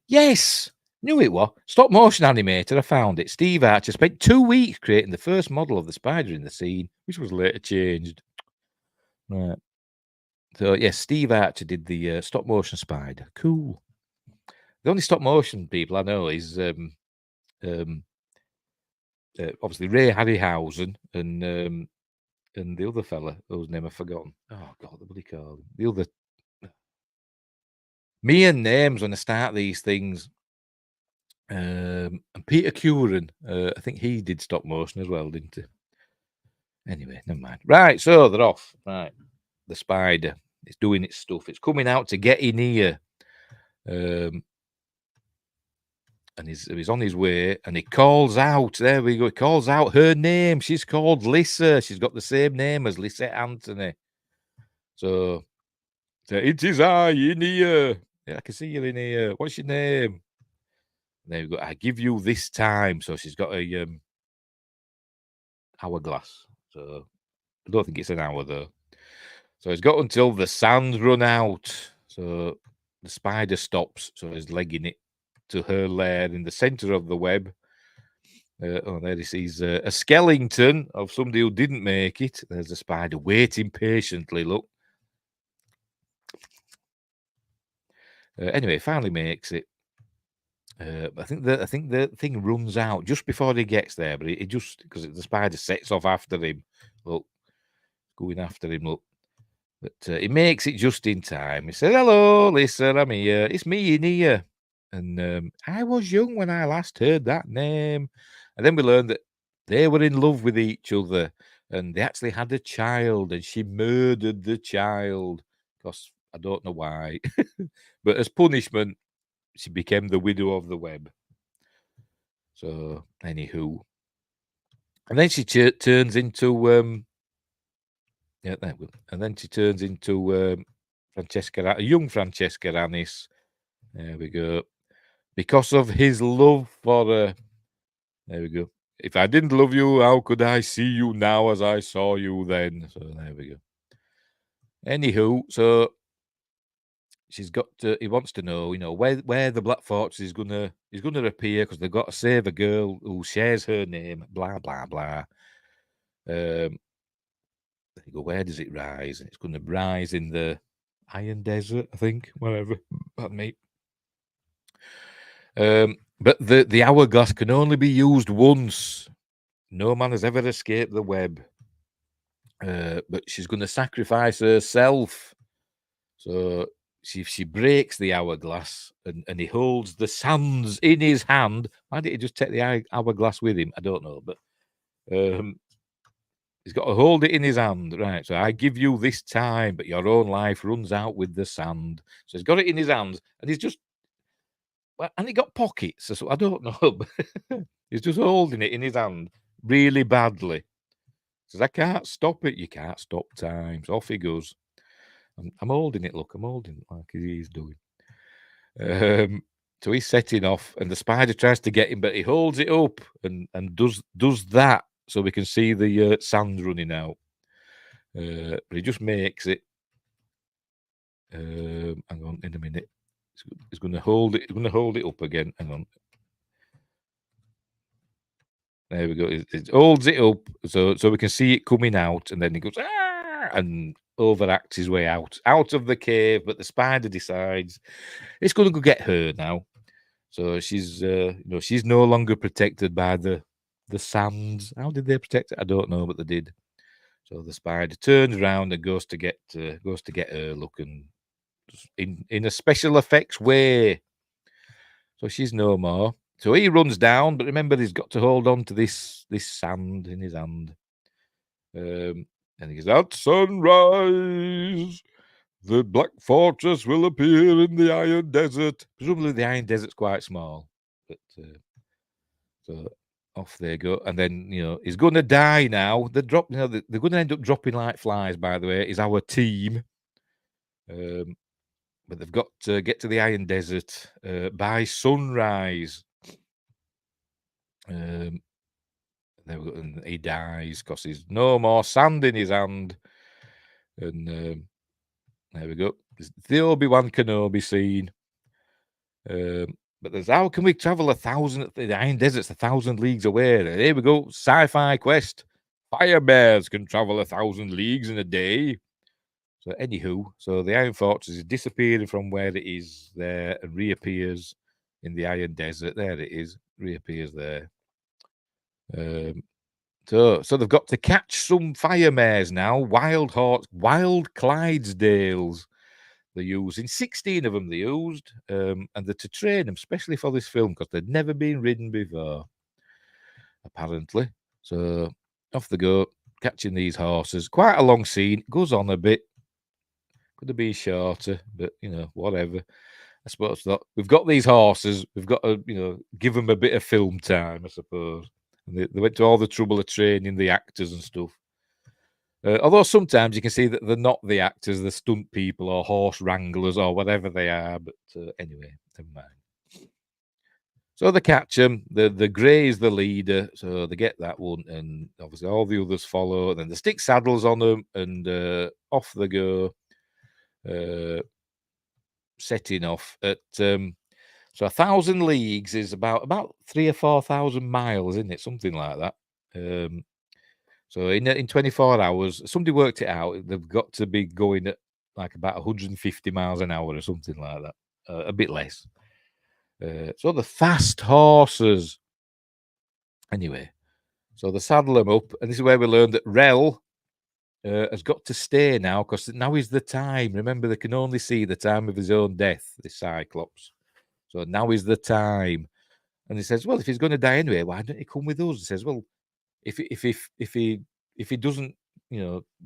Speaker 5: Yes, knew it was. Stop motion animator. I found it. Steve Archer spent 2 weeks creating the first model of the spider in the scene, which was later changed. Right. So yes, Steve Archer did the stop motion spider. Cool. The only stop motion people I know is obviously Ray Harryhausen and the other fella whose name I've forgotten. Oh God, what do you call him? The other me and names when I start these things. And Peter Curran, I think he did stop motion as well, didn't he? Anyway, never mind. Right, so they're off. Right, the spider. It's doing its stuff. It's coming out to get in here. And he's on his way, and he calls out. There we go. He calls out her name. She's called Lyssa. She's got the same name as Lyssa Anthony. So it is I in here. Yeah, I can see you in here. What's your name? And there we go. I give you this time. So she's got a hourglass. So I don't think it's an hour though. So he's got until the sand run out. So the spider stops. So he's legging it to her lair in the center of the web. There he sees a skeleton of somebody who didn't make it. There's a spider waiting patiently. Look. Anyway, finally makes it. I think the thing runs out just before he gets there, but it just because the spider sets off after him. Look, going after him. Look. But he makes it just in time. He said, "Hello, Lyssa, I'm here. It's me in here." And I was young when I last heard that name. And then we learned that they were in love with each other, and they actually had a child, and she murdered the child. Because I don't know why, but as punishment, she became the widow of the web. So, anywho, and then she turns into yeah, that will. And then she turns into a young Francesca Annis. There we go. Because of his love for her. There we go. If I didn't love you, how could I see you now as I saw you then? So there we go. Anywho, so she's got to, he wants to know, where the Black Fortress is gonna appear because they've got to save a girl who shares her name. Blah blah blah. There you go. Where does it rise? It's going to rise in the Iron Desert, I think. Whatever. Pardon me. But the hourglass can only be used once. No man has ever escaped the web. But she's going to sacrifice herself. So she breaks the hourglass and he holds the sands in his hand. Why did he just take the hourglass with him? I don't know. But he's got to hold it in his hand. Right. So I give you this time, but your own life runs out with the sand. So he's got it in his hands and he's just. Well, and he got pockets, so I don't know. He's just holding it in his hand really badly. He says, I can't stop it. You can't stop time. So off he goes. I'm holding it, look. I'm holding it like he's doing. So he's setting off, and the spider tries to get him, but he holds it up and does that so we can see the sand running out. But he just makes it. Hang on in a minute. He's going to hold it. He's going to hold it up again. Hang on. There we go. It holds it up so we can see it coming out, and then he goes and overacts his way out of the cave. But the spider decides it's going to go get her now. So she's, she's no longer protected by the sands. How did they protect it? I don't know, but they did. So the spider turns around and goes to get her, looking in a special effects way. So she's no more. So he runs down, but remember he's got to hold on to this sand in his hand. And he goes, "At sunrise, the Black Fortress will appear in the Iron Desert." Presumably the Iron Desert's quite small, but so off they go. And then he's going to die now. They're going to end up dropping like flies. By the way, is our team. But they've got to get to the Iron Desert by sunrise. And he dies because there's no more sand in his hand. And there we go. It's the Obi-Wan Kenobi scene. But there's how can we travel 1,000? The Iron Desert's 1,000 leagues away. And here we go. Sci-fi quest. Fire bears can travel 1,000 leagues in a day. So anywho, so the Iron Fortress is disappearing from where it is there and reappears in the Iron Desert. There it is, reappears there. So they've got to catch some fire mares now, wild Clydesdales. They're using 16 of them. They used, and they're to train them, especially for this film, because they'd never been ridden before, apparently. So off they go, catching these horses. Quite a long scene. Goes on a bit. Could have been shorter, but whatever. I suppose that we've got these horses. We've got to, give them a bit of film time, I suppose. And they went to all the trouble of training the actors and stuff. Although sometimes you can see that they're not the actors, they're stunt people or horse wranglers or whatever they are. But anyway, never mind. So they catch them. The Grey is the leader, so they get that one, and obviously all the others follow. And then they stick saddles on them, and off they go. Setting off at so 1,000 leagues is about 3,000 or 4,000 miles, isn't it? Something like that. So in 24 hours, somebody worked it out. They've got to be going at like about 150 miles an hour or something like that, a bit less. So the fast horses. Anyway, so they saddle them up, and this is where we learned that Rel has got to stay now, because now is the time. Remember, they can only see the time of his own death, this Cyclops. So now is the time. And he says, "Well, if he's going to die anyway, why don't he come with us?" He says, "Well, if he doesn't,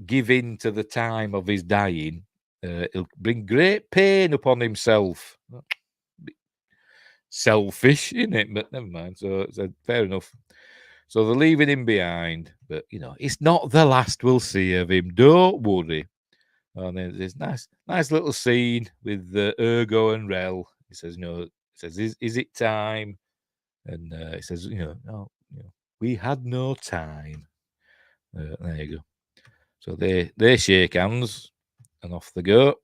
Speaker 5: give in to the time of his dying, he'll bring great pain upon himself." Selfish, isn't it? But never mind. So fair enough. So they're leaving him behind, but it's not the last we'll see of him. Don't worry. And then there's nice little scene with Ergo and Rel. He says, "Is it time?" And he says, "No, we had no time." There you go. So they shake hands and off they go.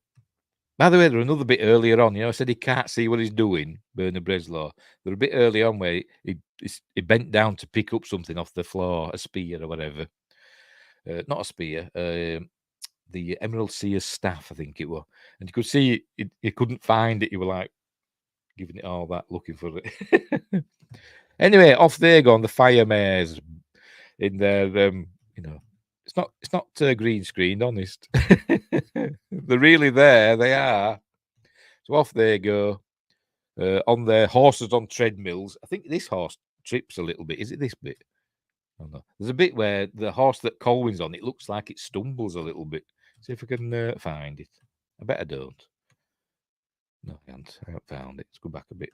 Speaker 5: By the way, they're another bit earlier on. I said he can't see what he's doing, Bernard Breslau. They're a bit early on where he bent down to pick up something off the floor, a spear or whatever. Not a spear, the Emerald Seer's staff, I think it was. And you could see he couldn't find it. He was like giving it all that, looking for it. Anyway, off they go on the fire mares in their, it's not green screened, honest. They're really there. They are. So off they go on their horses on treadmills. I think this horse trips a little bit. Is it this bit? I don't know. There's a bit where the horse that Colwyn's on, it looks like it stumbles a little bit. See if I can find it. I bet I don't. No, I haven't found it. Let's go back a bit.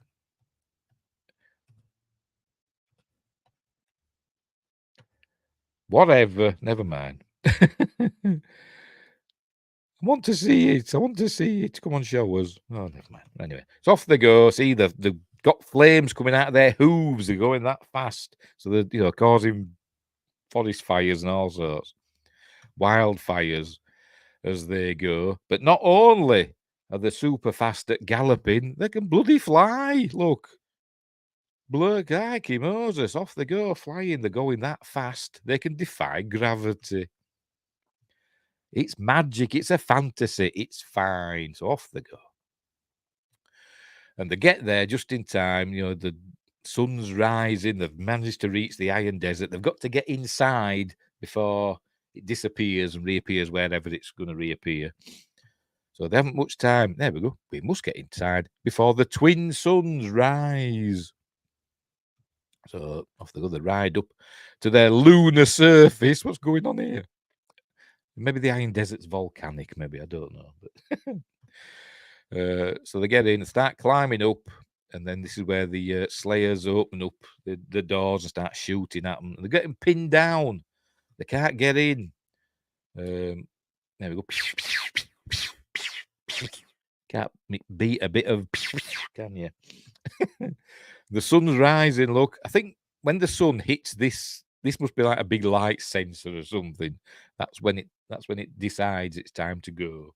Speaker 5: Whatever. Never mind. I want to see it. Come on, show us. Oh, never mind. Anyway, so off they go. See, they've got flames coming out of their hooves. They're going that fast. So they're, causing forest fires and all sorts. Wildfires as they go. But not only are they super fast at galloping, they can bloody fly. Look. Blurkike Moses. Off they go, flying. They're going that fast. They can defy gravity. It's magic. It's a fantasy. It's fine. So off they go. And they get there just in time. You know, the sun's rising. They've managed to reach the Iron Desert. They've got to get inside before it disappears and reappears wherever it's going to reappear. So they haven't much time. There we go. We must get inside before the twin suns rise. So off they go. They ride up to their lunar surface. What's going on here? Maybe the Iron Desert's volcanic. Maybe, I don't know. But so they get in and start climbing up. And then this is where the Slayers open up the doors and start shooting at them. They're getting pinned down. They can't get in. There we go. Can't beat a bit of, can you? The sun's rising. Look, I think when the sun hits this must be like a big light sensor or something. That's when it decides it's time to go.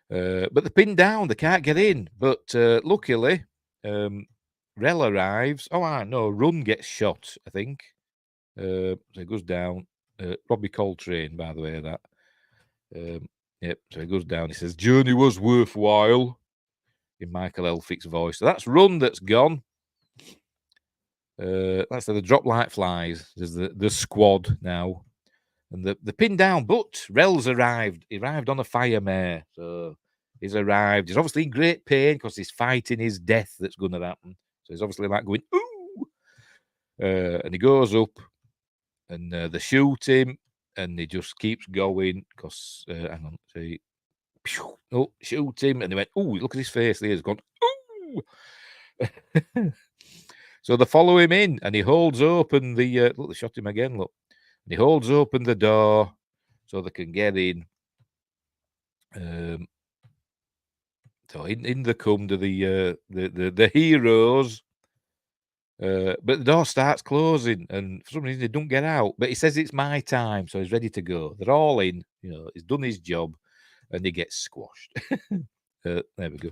Speaker 5: But they're pinned down. They can't get in. But luckily, Rel arrives. Oh, I know. Run gets shot, I think. So it goes down. Robbie Coltrane, by the way, that. Yep, so he goes down. He says, "Journey was worthwhile," in Michael Elphick's voice. So that's Run that's gone. That's the drop like flies. There's the squad now. And the pinned down, but Rel's arrived. He arrived on a fire mare. So he's arrived. He's obviously in great pain because he's fighting his death that's going to happen. So he's obviously like going, ooh. And he goes up and they shoot him. And he just keeps going because, hang on, see, oh, shoot him. And they went, ooh, look at his face. He's gone, ooh. So they follow him in and he holds open the, look, they shot him again, look. And he holds open the door so they can get in. So in they come to the heroes. But the door starts closing, and for some reason they don't get out. But he says it's my time, so he's ready to go. They're all in, you know. He's done his job, and he gets squashed. There we go.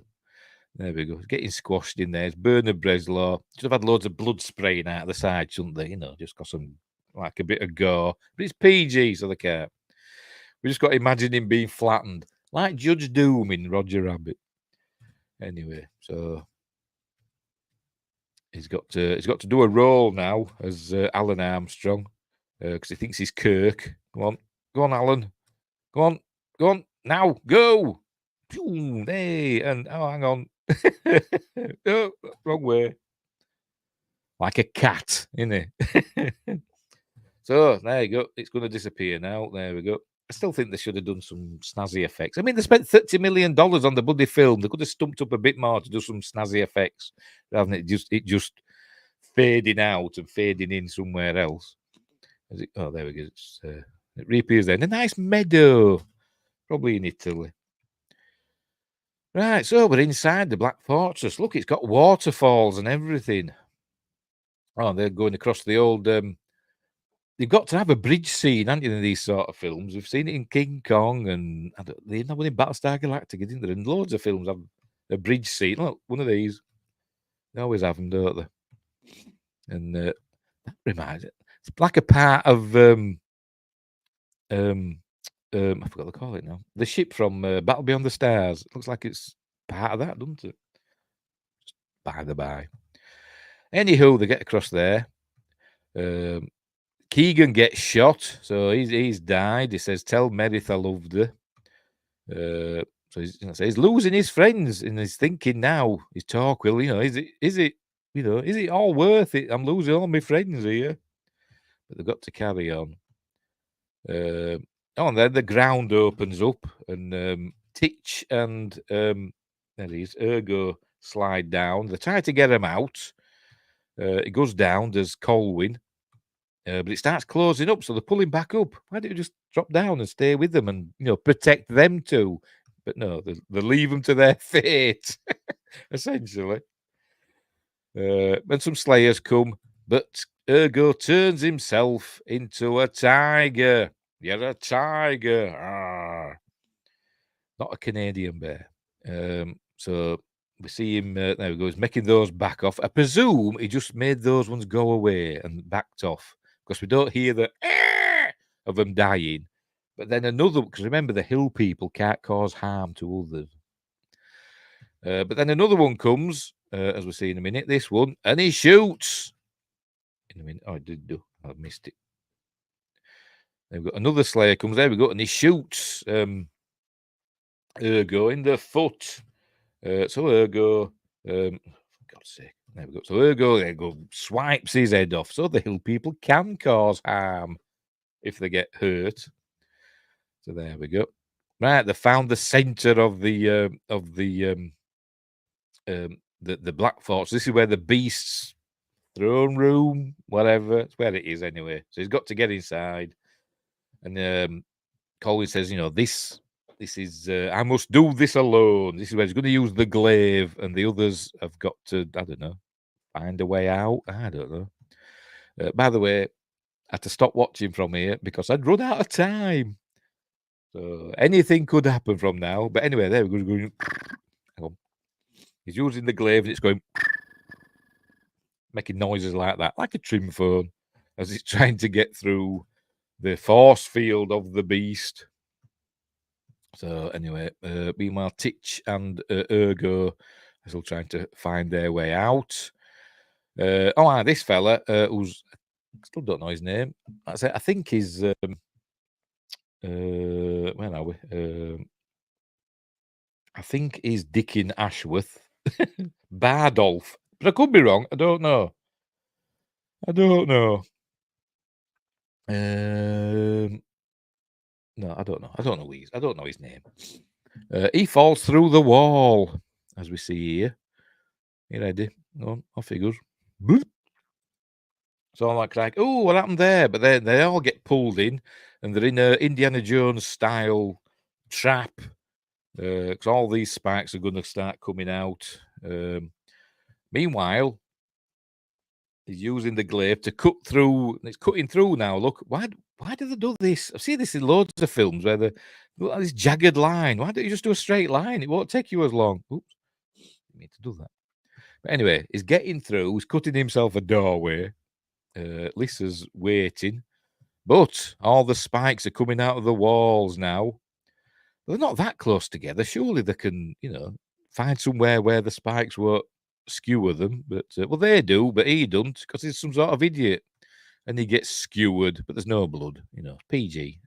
Speaker 5: There we go. He's getting squashed in there. It's Bernard Bresslaw. Should have had loads of blood spraying out of the side, shouldn't they? You know, just got some like a bit of gore. But it's PG, so they can't. We just got to imagine him being flattened, like Judge Doom in Roger Rabbit. Anyway, so. He's got to do a role now as Alan Armstrong because he thinks he's Kirk. Go on, Alan. Go on, now, go. Boom, hey, and oh, hang on, oh, wrong way. Like a cat, isn't it? So there you go. It's going to disappear now. There we go. I still think they should have done some snazzy effects. I mean, they spent $30 million on the bloody film. They could have stumped up a bit more to do some snazzy effects rather than it just fading out and fading in somewhere else. Oh, there we go. It reappears there. A nice meadow, probably in Italy. Right, so we're inside the Black Fortress. Look, it's got waterfalls and everything. Oh, they're going across the old... You've got to have a bridge scene, haven't you, in these sort of films? We've seen it in King Kong and they have one in Battlestar Galactica, didn't there? And loads of films have a bridge scene. Look, one of these. They always have them, don't they? And that reminds it. It's like a part of I forgot what they call it now. The ship from Battle Beyond the Stars. It looks like it's part of that, doesn't it? Just by the by. Anywho, they get across there. Keegan gets shot, so he's died. He says, "Tell Meredith I loved her." So he's losing his friends, and he's thinking now. His talk, well, you know, is it all worth it? I'm losing all my friends here, but they've got to carry on. And then the ground opens up, and Titch and there he is, Ergo slide down. They try to get him out. It goes down. There's Colwyn. But it starts closing up, so they're pulling back up. Why don't you just drop down and stay with them and, you know, protect them too? But no, they leave them to their fate, essentially. And some Slayers come, but Ergo turns himself into a tiger. You're a tiger. Arr. Not a Canadian bear. So we see him, there we go, he's making those back off. I presume he just made those ones go away and backed off. Because we don't hear the of them dying. But then another, because remember, the hill people can't cause harm to others. But then another one comes, as we'll see in a minute, this one, and he shoots. In a minute. Oh, I did do. I missed it. There we go. Another Slayer comes. There we go. And he shoots Ergo in the foot. So Ergo, for God's sake. There we go. So Ergo swipes his head off. So the hill people can cause harm if they get hurt. So there we go. Right, they found the center of the Black Fortress. This is where the beast's throne room, whatever. It's where it is anyway. So he's got to get inside. And Colwyn says, you know, this is I must do this alone. This is where he's going to use the glaive, and the others have got to, I don't know, find a way out. I don't know. By the way, I had to stop watching from here because I'd run out of time. So anything could happen from now. But anyway, there we go. Hang on. He's using the glaive and it's going, making noises like that, like a trim phone, as it's trying to get through the force field of the beast. So anyway, meanwhile, Titch and Ergo are still trying to find their way out. This fella, who's, I still don't know his name. I think he's, where are we? I think he's Dickin Ashworth. Bardolph. But I could be wrong. I don't know. No, I don't know. I don't know his name. He falls through the wall, as we see here. You ready? Go on, off he goes. Boop. So I'm like, oh, what happened there? But then they all get pulled in, and they're in a Indiana Jones style trap. Because all these spikes are going to start coming out. Meanwhile, he's using the glaive to cut through. It's cutting through now. Look, why do they do this? I've seen this in loads of films where they look at this jagged line. Why don't you just do a straight line? It won't take you as long. Oops, you need to do that. But anyway, he's getting through. He's cutting himself a doorway. Lyssa's waiting, but all the spikes are coming out of the walls now. They're not that close together. Surely they can, find somewhere where the spikes won't skewer them. But well, they do, but he don't because he's some sort of idiot, and he gets skewered. But there's no blood, PG.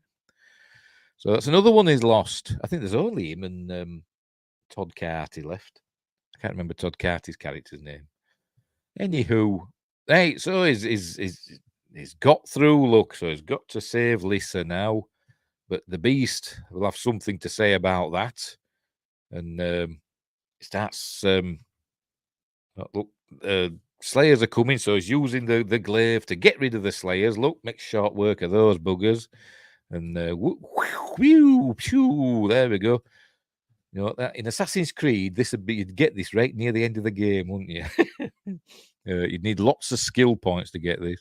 Speaker 5: So that's another one he's lost. I think there's only him and Todd Carty left. I can't remember Todd Carty's character's name. Anywho, hey, so he's got through. Look, so he's got to save Lyssa now. But the beast will have something to say about that. And starts, look, Slayers are coming, so he's using the glaive to get rid of the Slayers. Look, makes short work of those buggers. And whew, phew, there we go. In Assassin's Creed, you'd get this right near the end of the game, wouldn't you? You'd need lots of skill points to get this.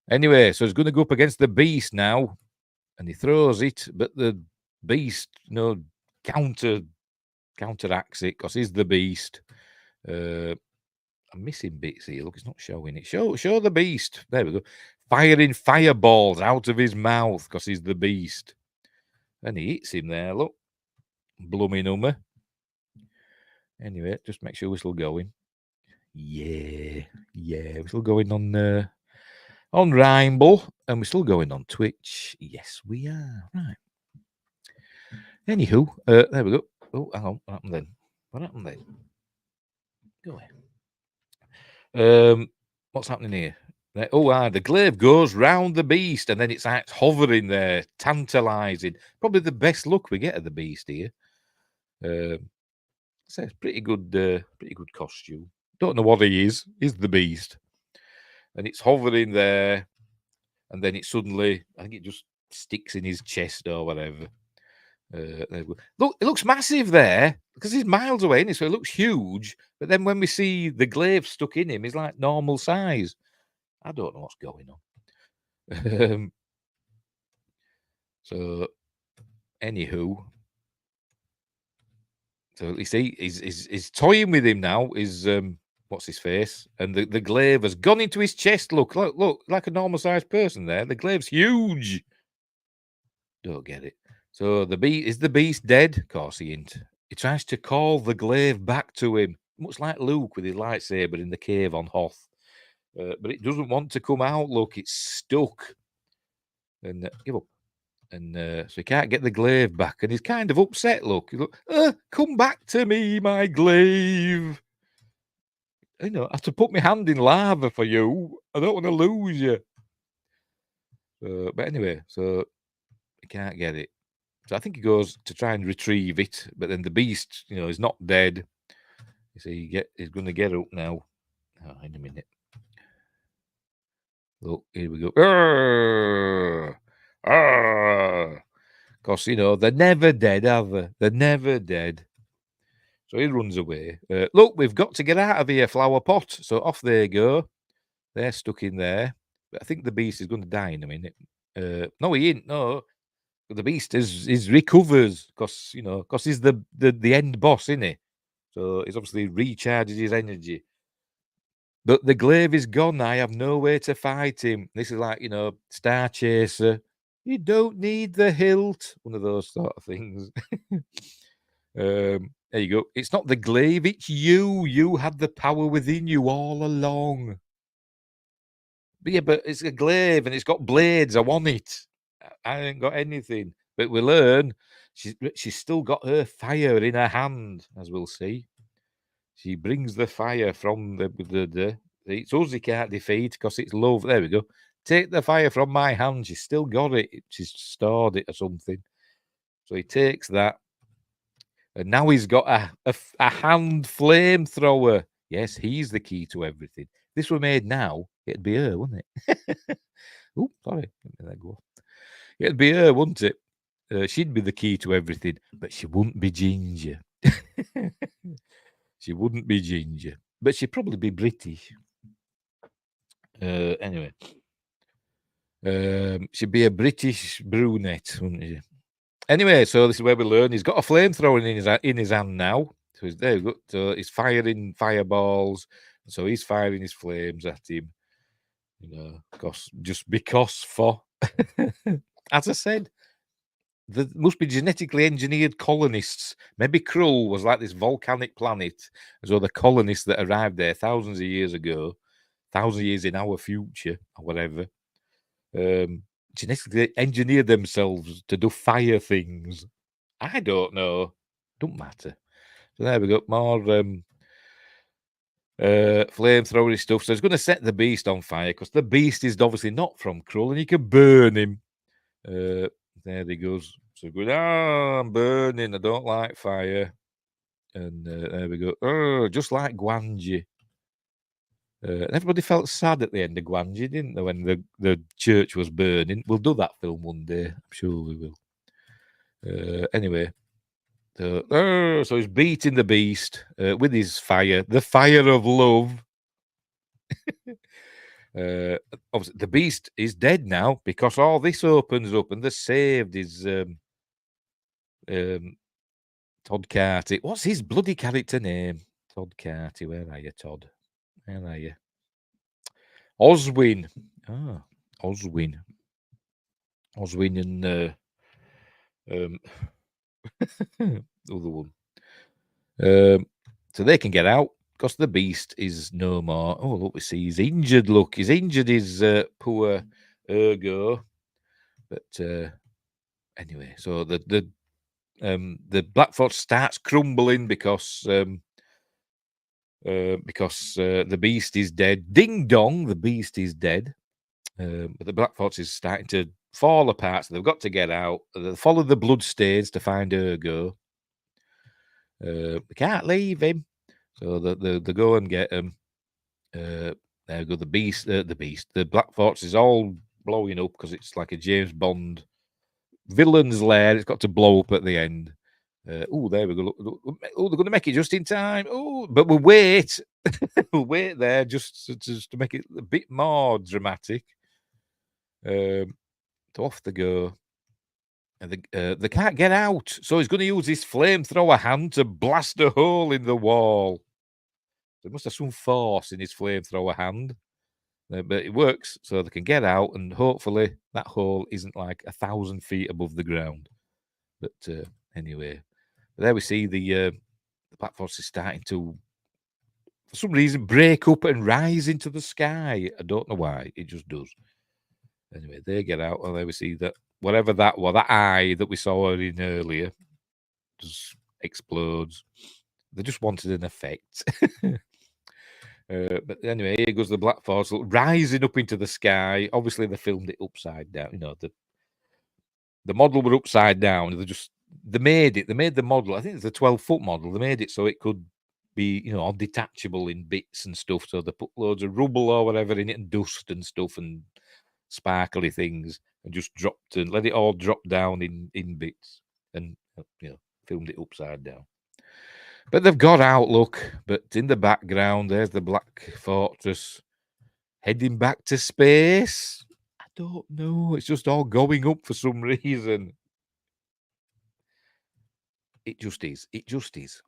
Speaker 5: Anyway, so he's going to go up against the beast now. And he throws it, but the beast, counteracts it because he's the beast. I'm missing bits here. Look, it's not showing it. Show the beast. There we go. Firing fireballs out of his mouth because he's the beast. And he hits him there. Look, blummy number. Anyway, just make sure we're still going. Yeah, we're still going on Rimble, and we're still going on Twitch. Yes, we are. Right. Anywho, there we go. Oh, hang on. What happened then? Go ahead. What's happening here? The glaive goes round the beast, and then it's hovering there, tantalising. Probably the best look we get of the beast here. So it's pretty good costume. Don't know what he is. He's the beast. And it's hovering there, and then it suddenly, I think it just sticks in his chest or whatever. Look, it looks massive there because he's miles away, isn't he? So it looks huge. But then when we see the glaive stuck in him, he's like normal size. I don't know what's going on. So, anywho, so you see, he's toying with him now. Is what's his face? And the glaive has gone into his chest. Look, like a normal sized person there. The glaive's huge. Don't get it. So is the beast dead? Of course he ain't. He tries to call the glaive back to him, much like Luke with his lightsaber in the cave on Hoth. But it doesn't want to come out. Look, it's stuck. And give up. And so he can't get the glaive back. And he's kind of upset. Look, come back to me, my glaive. You know, I have to put my hand in lava for you. I don't want to lose you. But anyway, so he can't get it. So I think he goes to try and retrieve it, but then the beast, you know, is not dead. You see, he's going to get up now. Oh, in a minute. Look, here we go. Because, you know, they're never dead, are they? They're never dead. So he runs away. Look, we've got to get out of here, flower pot. So off they go. They're stuck in there. But I think the beast is going to die in a minute. No, he ain't. No. The beast is recovers because, you know, because he's the end boss, isn't he? So he's obviously recharges his energy. But the glaive is gone. I have no way to fight him. This is like, you know, Star Chaser. You don't need the hilt. One of those sort of things. There you go. It's not the glaive, it's you. You had the power within you all along. But yeah, but it's a glaive and it's got blades. I want it. I ain't got anything. But we learn she's still got her fire in her hand, as we'll see. She brings the fire from the it's us he can't defeat because it's love. There we go. Take the fire from my hand. She's still got it. She's stored it or something. So he takes that. And now he's got a hand flamethrower. Yes, he's the key to everything. If this were made now, it'd be her, wouldn't it? Oh, sorry. Let that go. It'd be her, wouldn't it? She'd be the key to everything, but she wouldn't be Ginger. She wouldn't be Ginger, but she'd probably be British. Anyway, she'd be a British brunette, wouldn't she? Anyway, so this is where we learn he's got a flamethrower in his hand now. So he's there. So he's firing fireballs. So he's firing his flames at him. You know, because as I said, there must be genetically engineered colonists. Maybe Krull was like this volcanic planet, as though the colonists that arrived there thousands of years ago, thousands of years in our future, or whatever, genetically engineered themselves to do fire things. I don't know. Don't matter. So there we go. More flamethrower stuff. So it's going to set the beast on fire because the beast is obviously not from Krull and you can burn him. There he goes. So good. I'm burning. I don't like fire. And there we go. Oh, just like Gwanji. And everybody felt sad at the end of Gwanji, didn't they? When the church was burning. We'll do that film one day. I'm sure we will. Anyway. So he's beating the beast with his fire. The fire of love. Obviously, the beast is dead now because all this opens up and the saved is Todd Carty. What's his bloody character name? Todd Carty. Where are you, Todd? Where are you? Oswin. Ah, Oswin. Oswin and the other one. So they can get out. Because the beast is no more. Oh, look, we see he's injured. Look, he's injured his poor ergo. But anyway, so the Black Force starts crumbling because the beast is dead. Ding dong, the beast is dead. But the Black Force is starting to fall apart. So they've got to get out. They follow the bloodstains to find ergo. They can't leave him. So they go and get him. There go the beast. The Black Force is all blowing up because it's like a James Bond villain's lair. It's got to blow up at the end. Oh, there we go. Look. Oh, they're going to make it just in time. Oh, but we'll wait. We'll wait there just to make it a bit more dramatic. So off they go. And they can't get out. So he's going to use his flamethrower hand to blast a hole in the wall. There must have some force in his flamethrower hand. But it works, so they can get out, and hopefully that hole isn't like 1,000 feet above the ground. But anyway, there we see the Black Force is starting to, for some reason, break up and rise into the sky. I don't know why. It just does. Anyway, they get out, and there we see that whatever that was, that eye that we saw her in earlier, just explodes. They just wanted an effect. But anyway, here goes the Black Force rising up into the sky. Obviously, they filmed it upside down. You know, the model were upside down. They made it. They made the model. I think it's a 12-foot model. They made it so it could be, you know, all detachable in bits and stuff. So they put loads of rubble or whatever in it, and dust and stuff, and sparkly things, and just dropped and let it all drop down in bits, and you know, filmed it upside down. But they've got out, look. But in the background, there's the Black Fortress heading back to space. I don't know. It's just all going up for some reason. It just is. It just is.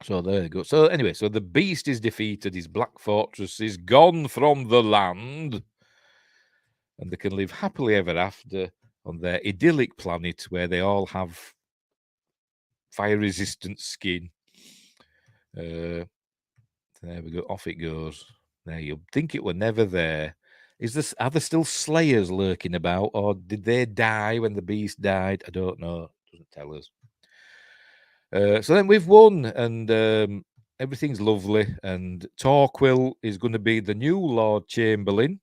Speaker 5: So there you go. So anyway, so the beast is defeated. His Black Fortress is gone from the land. And they can live happily ever after on their idyllic planet where they all have fire-resistant skin. There we go. Off it goes. There, you'd think it were never there. Are there still slayers lurking about, or did they die when the beast died? I don't know. It doesn't tell us. So then we've won, and everything's lovely. And Torquil is going to be the new Lord Chamberlain,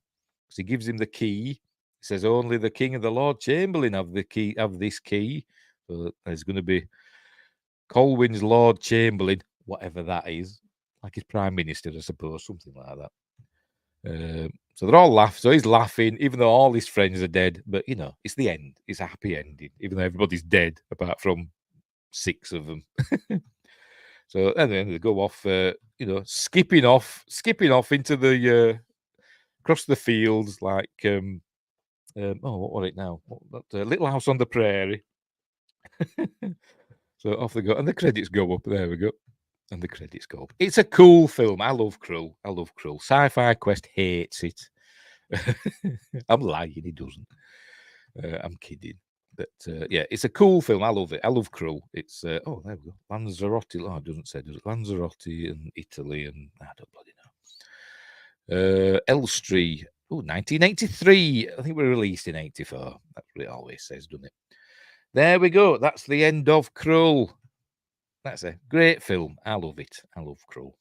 Speaker 5: because he gives him the key. He says only the King and the Lord Chamberlain have the key, have this key. So there's going to be Colwyn's Lord Chamberlain, whatever that is, like his Prime Minister, I suppose, something like that. So they're all laughing. So he's laughing, even though all his friends are dead. But, you know, it's the end. It's a happy ending, even though everybody's dead, apart from 6 of them. So anyway, they go off, you know, skipping off into the across the fields, like what was it now? Little House on the Prairie. So off they go, and the credits go up. There we go, and the credits go up. It's a cool film. I love Krull. Sci-Fi Quest hates it. I'm lying. He doesn't. I'm kidding. But yeah, it's a cool film. I love it. I love Krull. It's there we go. Lanzarote. Oh, it doesn't say, does it? Lanzarote and Italy, and I don't bloody know. Elstree. Oh, 1983. I think we were released in 84. That's what it always says, doesn't it? There we go. That's the end of Krull. That's a great film. I love it. I love Krull.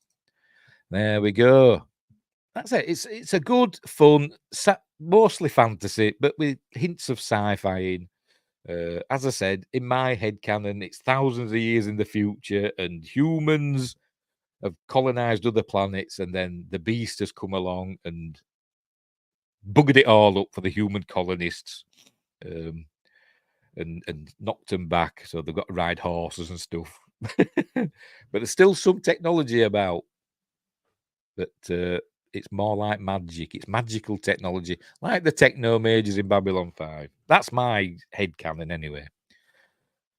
Speaker 5: There we go. That's it. It's a good, fun, mostly fantasy, but with hints of sci-fi in. As I said, in my head canon, it's thousands of years in the future, and humans have colonized other planets, and then the beast has come along and buggered it all up for the human colonists, and knocked them back. So they've got to ride horses and stuff. But there's still some technology about. But it's more like magic. It's magical technology, like the techno mages in Babylon 5. That's my headcanon anyway.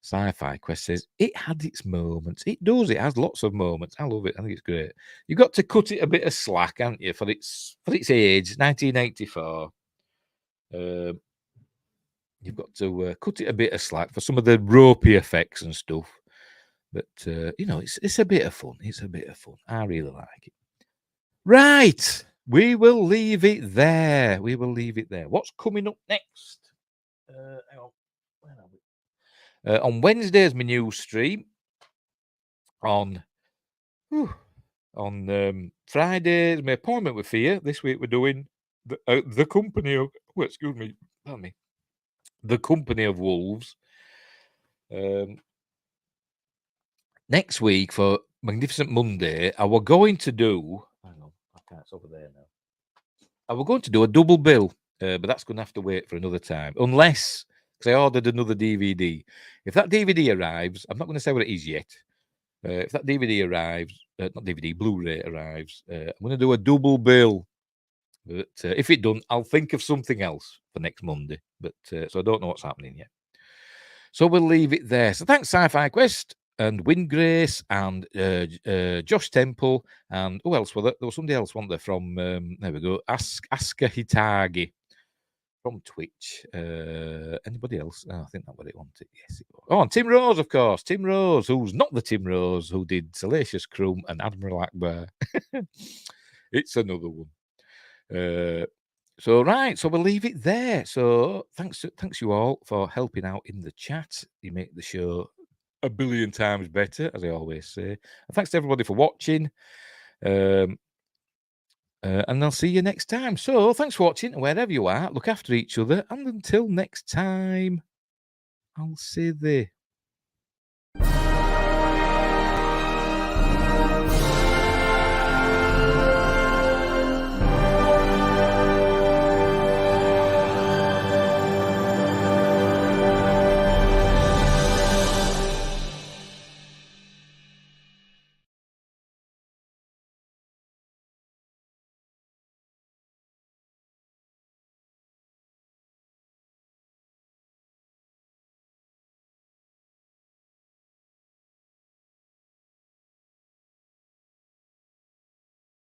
Speaker 5: Sci-Fi Quest says it had its moments. It does. It has lots of moments. I love it. I think it's great. You've got to cut it a bit of slack, haven't you, for its age, 1984. You've got to cut it a bit of slack for some of the ropey effects and stuff. But you know, it's a bit of fun. It's a bit of fun. I really like it. Right, we will leave it there. What's coming up next? Hang on. Where are we? On Wednesday's my news stream. On Friday, my appointment with Fear. This week we're doing the company of. Oh, excuse me. Pardon me. The Company of Wolves. Next week for Magnificent Monday, I were going to do. Hang on, I can't. It's over there now. I were going to do a double bill, but that's going to have to wait for another time, unless because I ordered another DVD. If that DVD arrives, I'm not going to say what it is yet. If that DVD arrives, not DVD, Blu-ray arrives, I'm going to do a double bill. But if it doesn't, I'll think of something else for next Monday. But so I don't know what's happening yet. So we'll leave it there. So thanks, Sci-Fi Quest. and Windgrace and Josh Temple and who else were there? There was somebody else, wasn't there? From there we go, Asuka Hitagi from Twitch. Anybody else? Oh, I think that's what it wanted. Yes, it was. Oh, and Tim Rose, of course. Tim Rose, who's not the Tim Rose who did Salacious Crumb and Admiral Akbar. It's another one. So right, so we'll leave it there. So thanks you all for helping out in the chat. You make the show a billion times better, as I always say. And thanks to everybody for watching. And I'll see you next time. So thanks for watching. Wherever you are, look after each other. And until next time, I'll say this.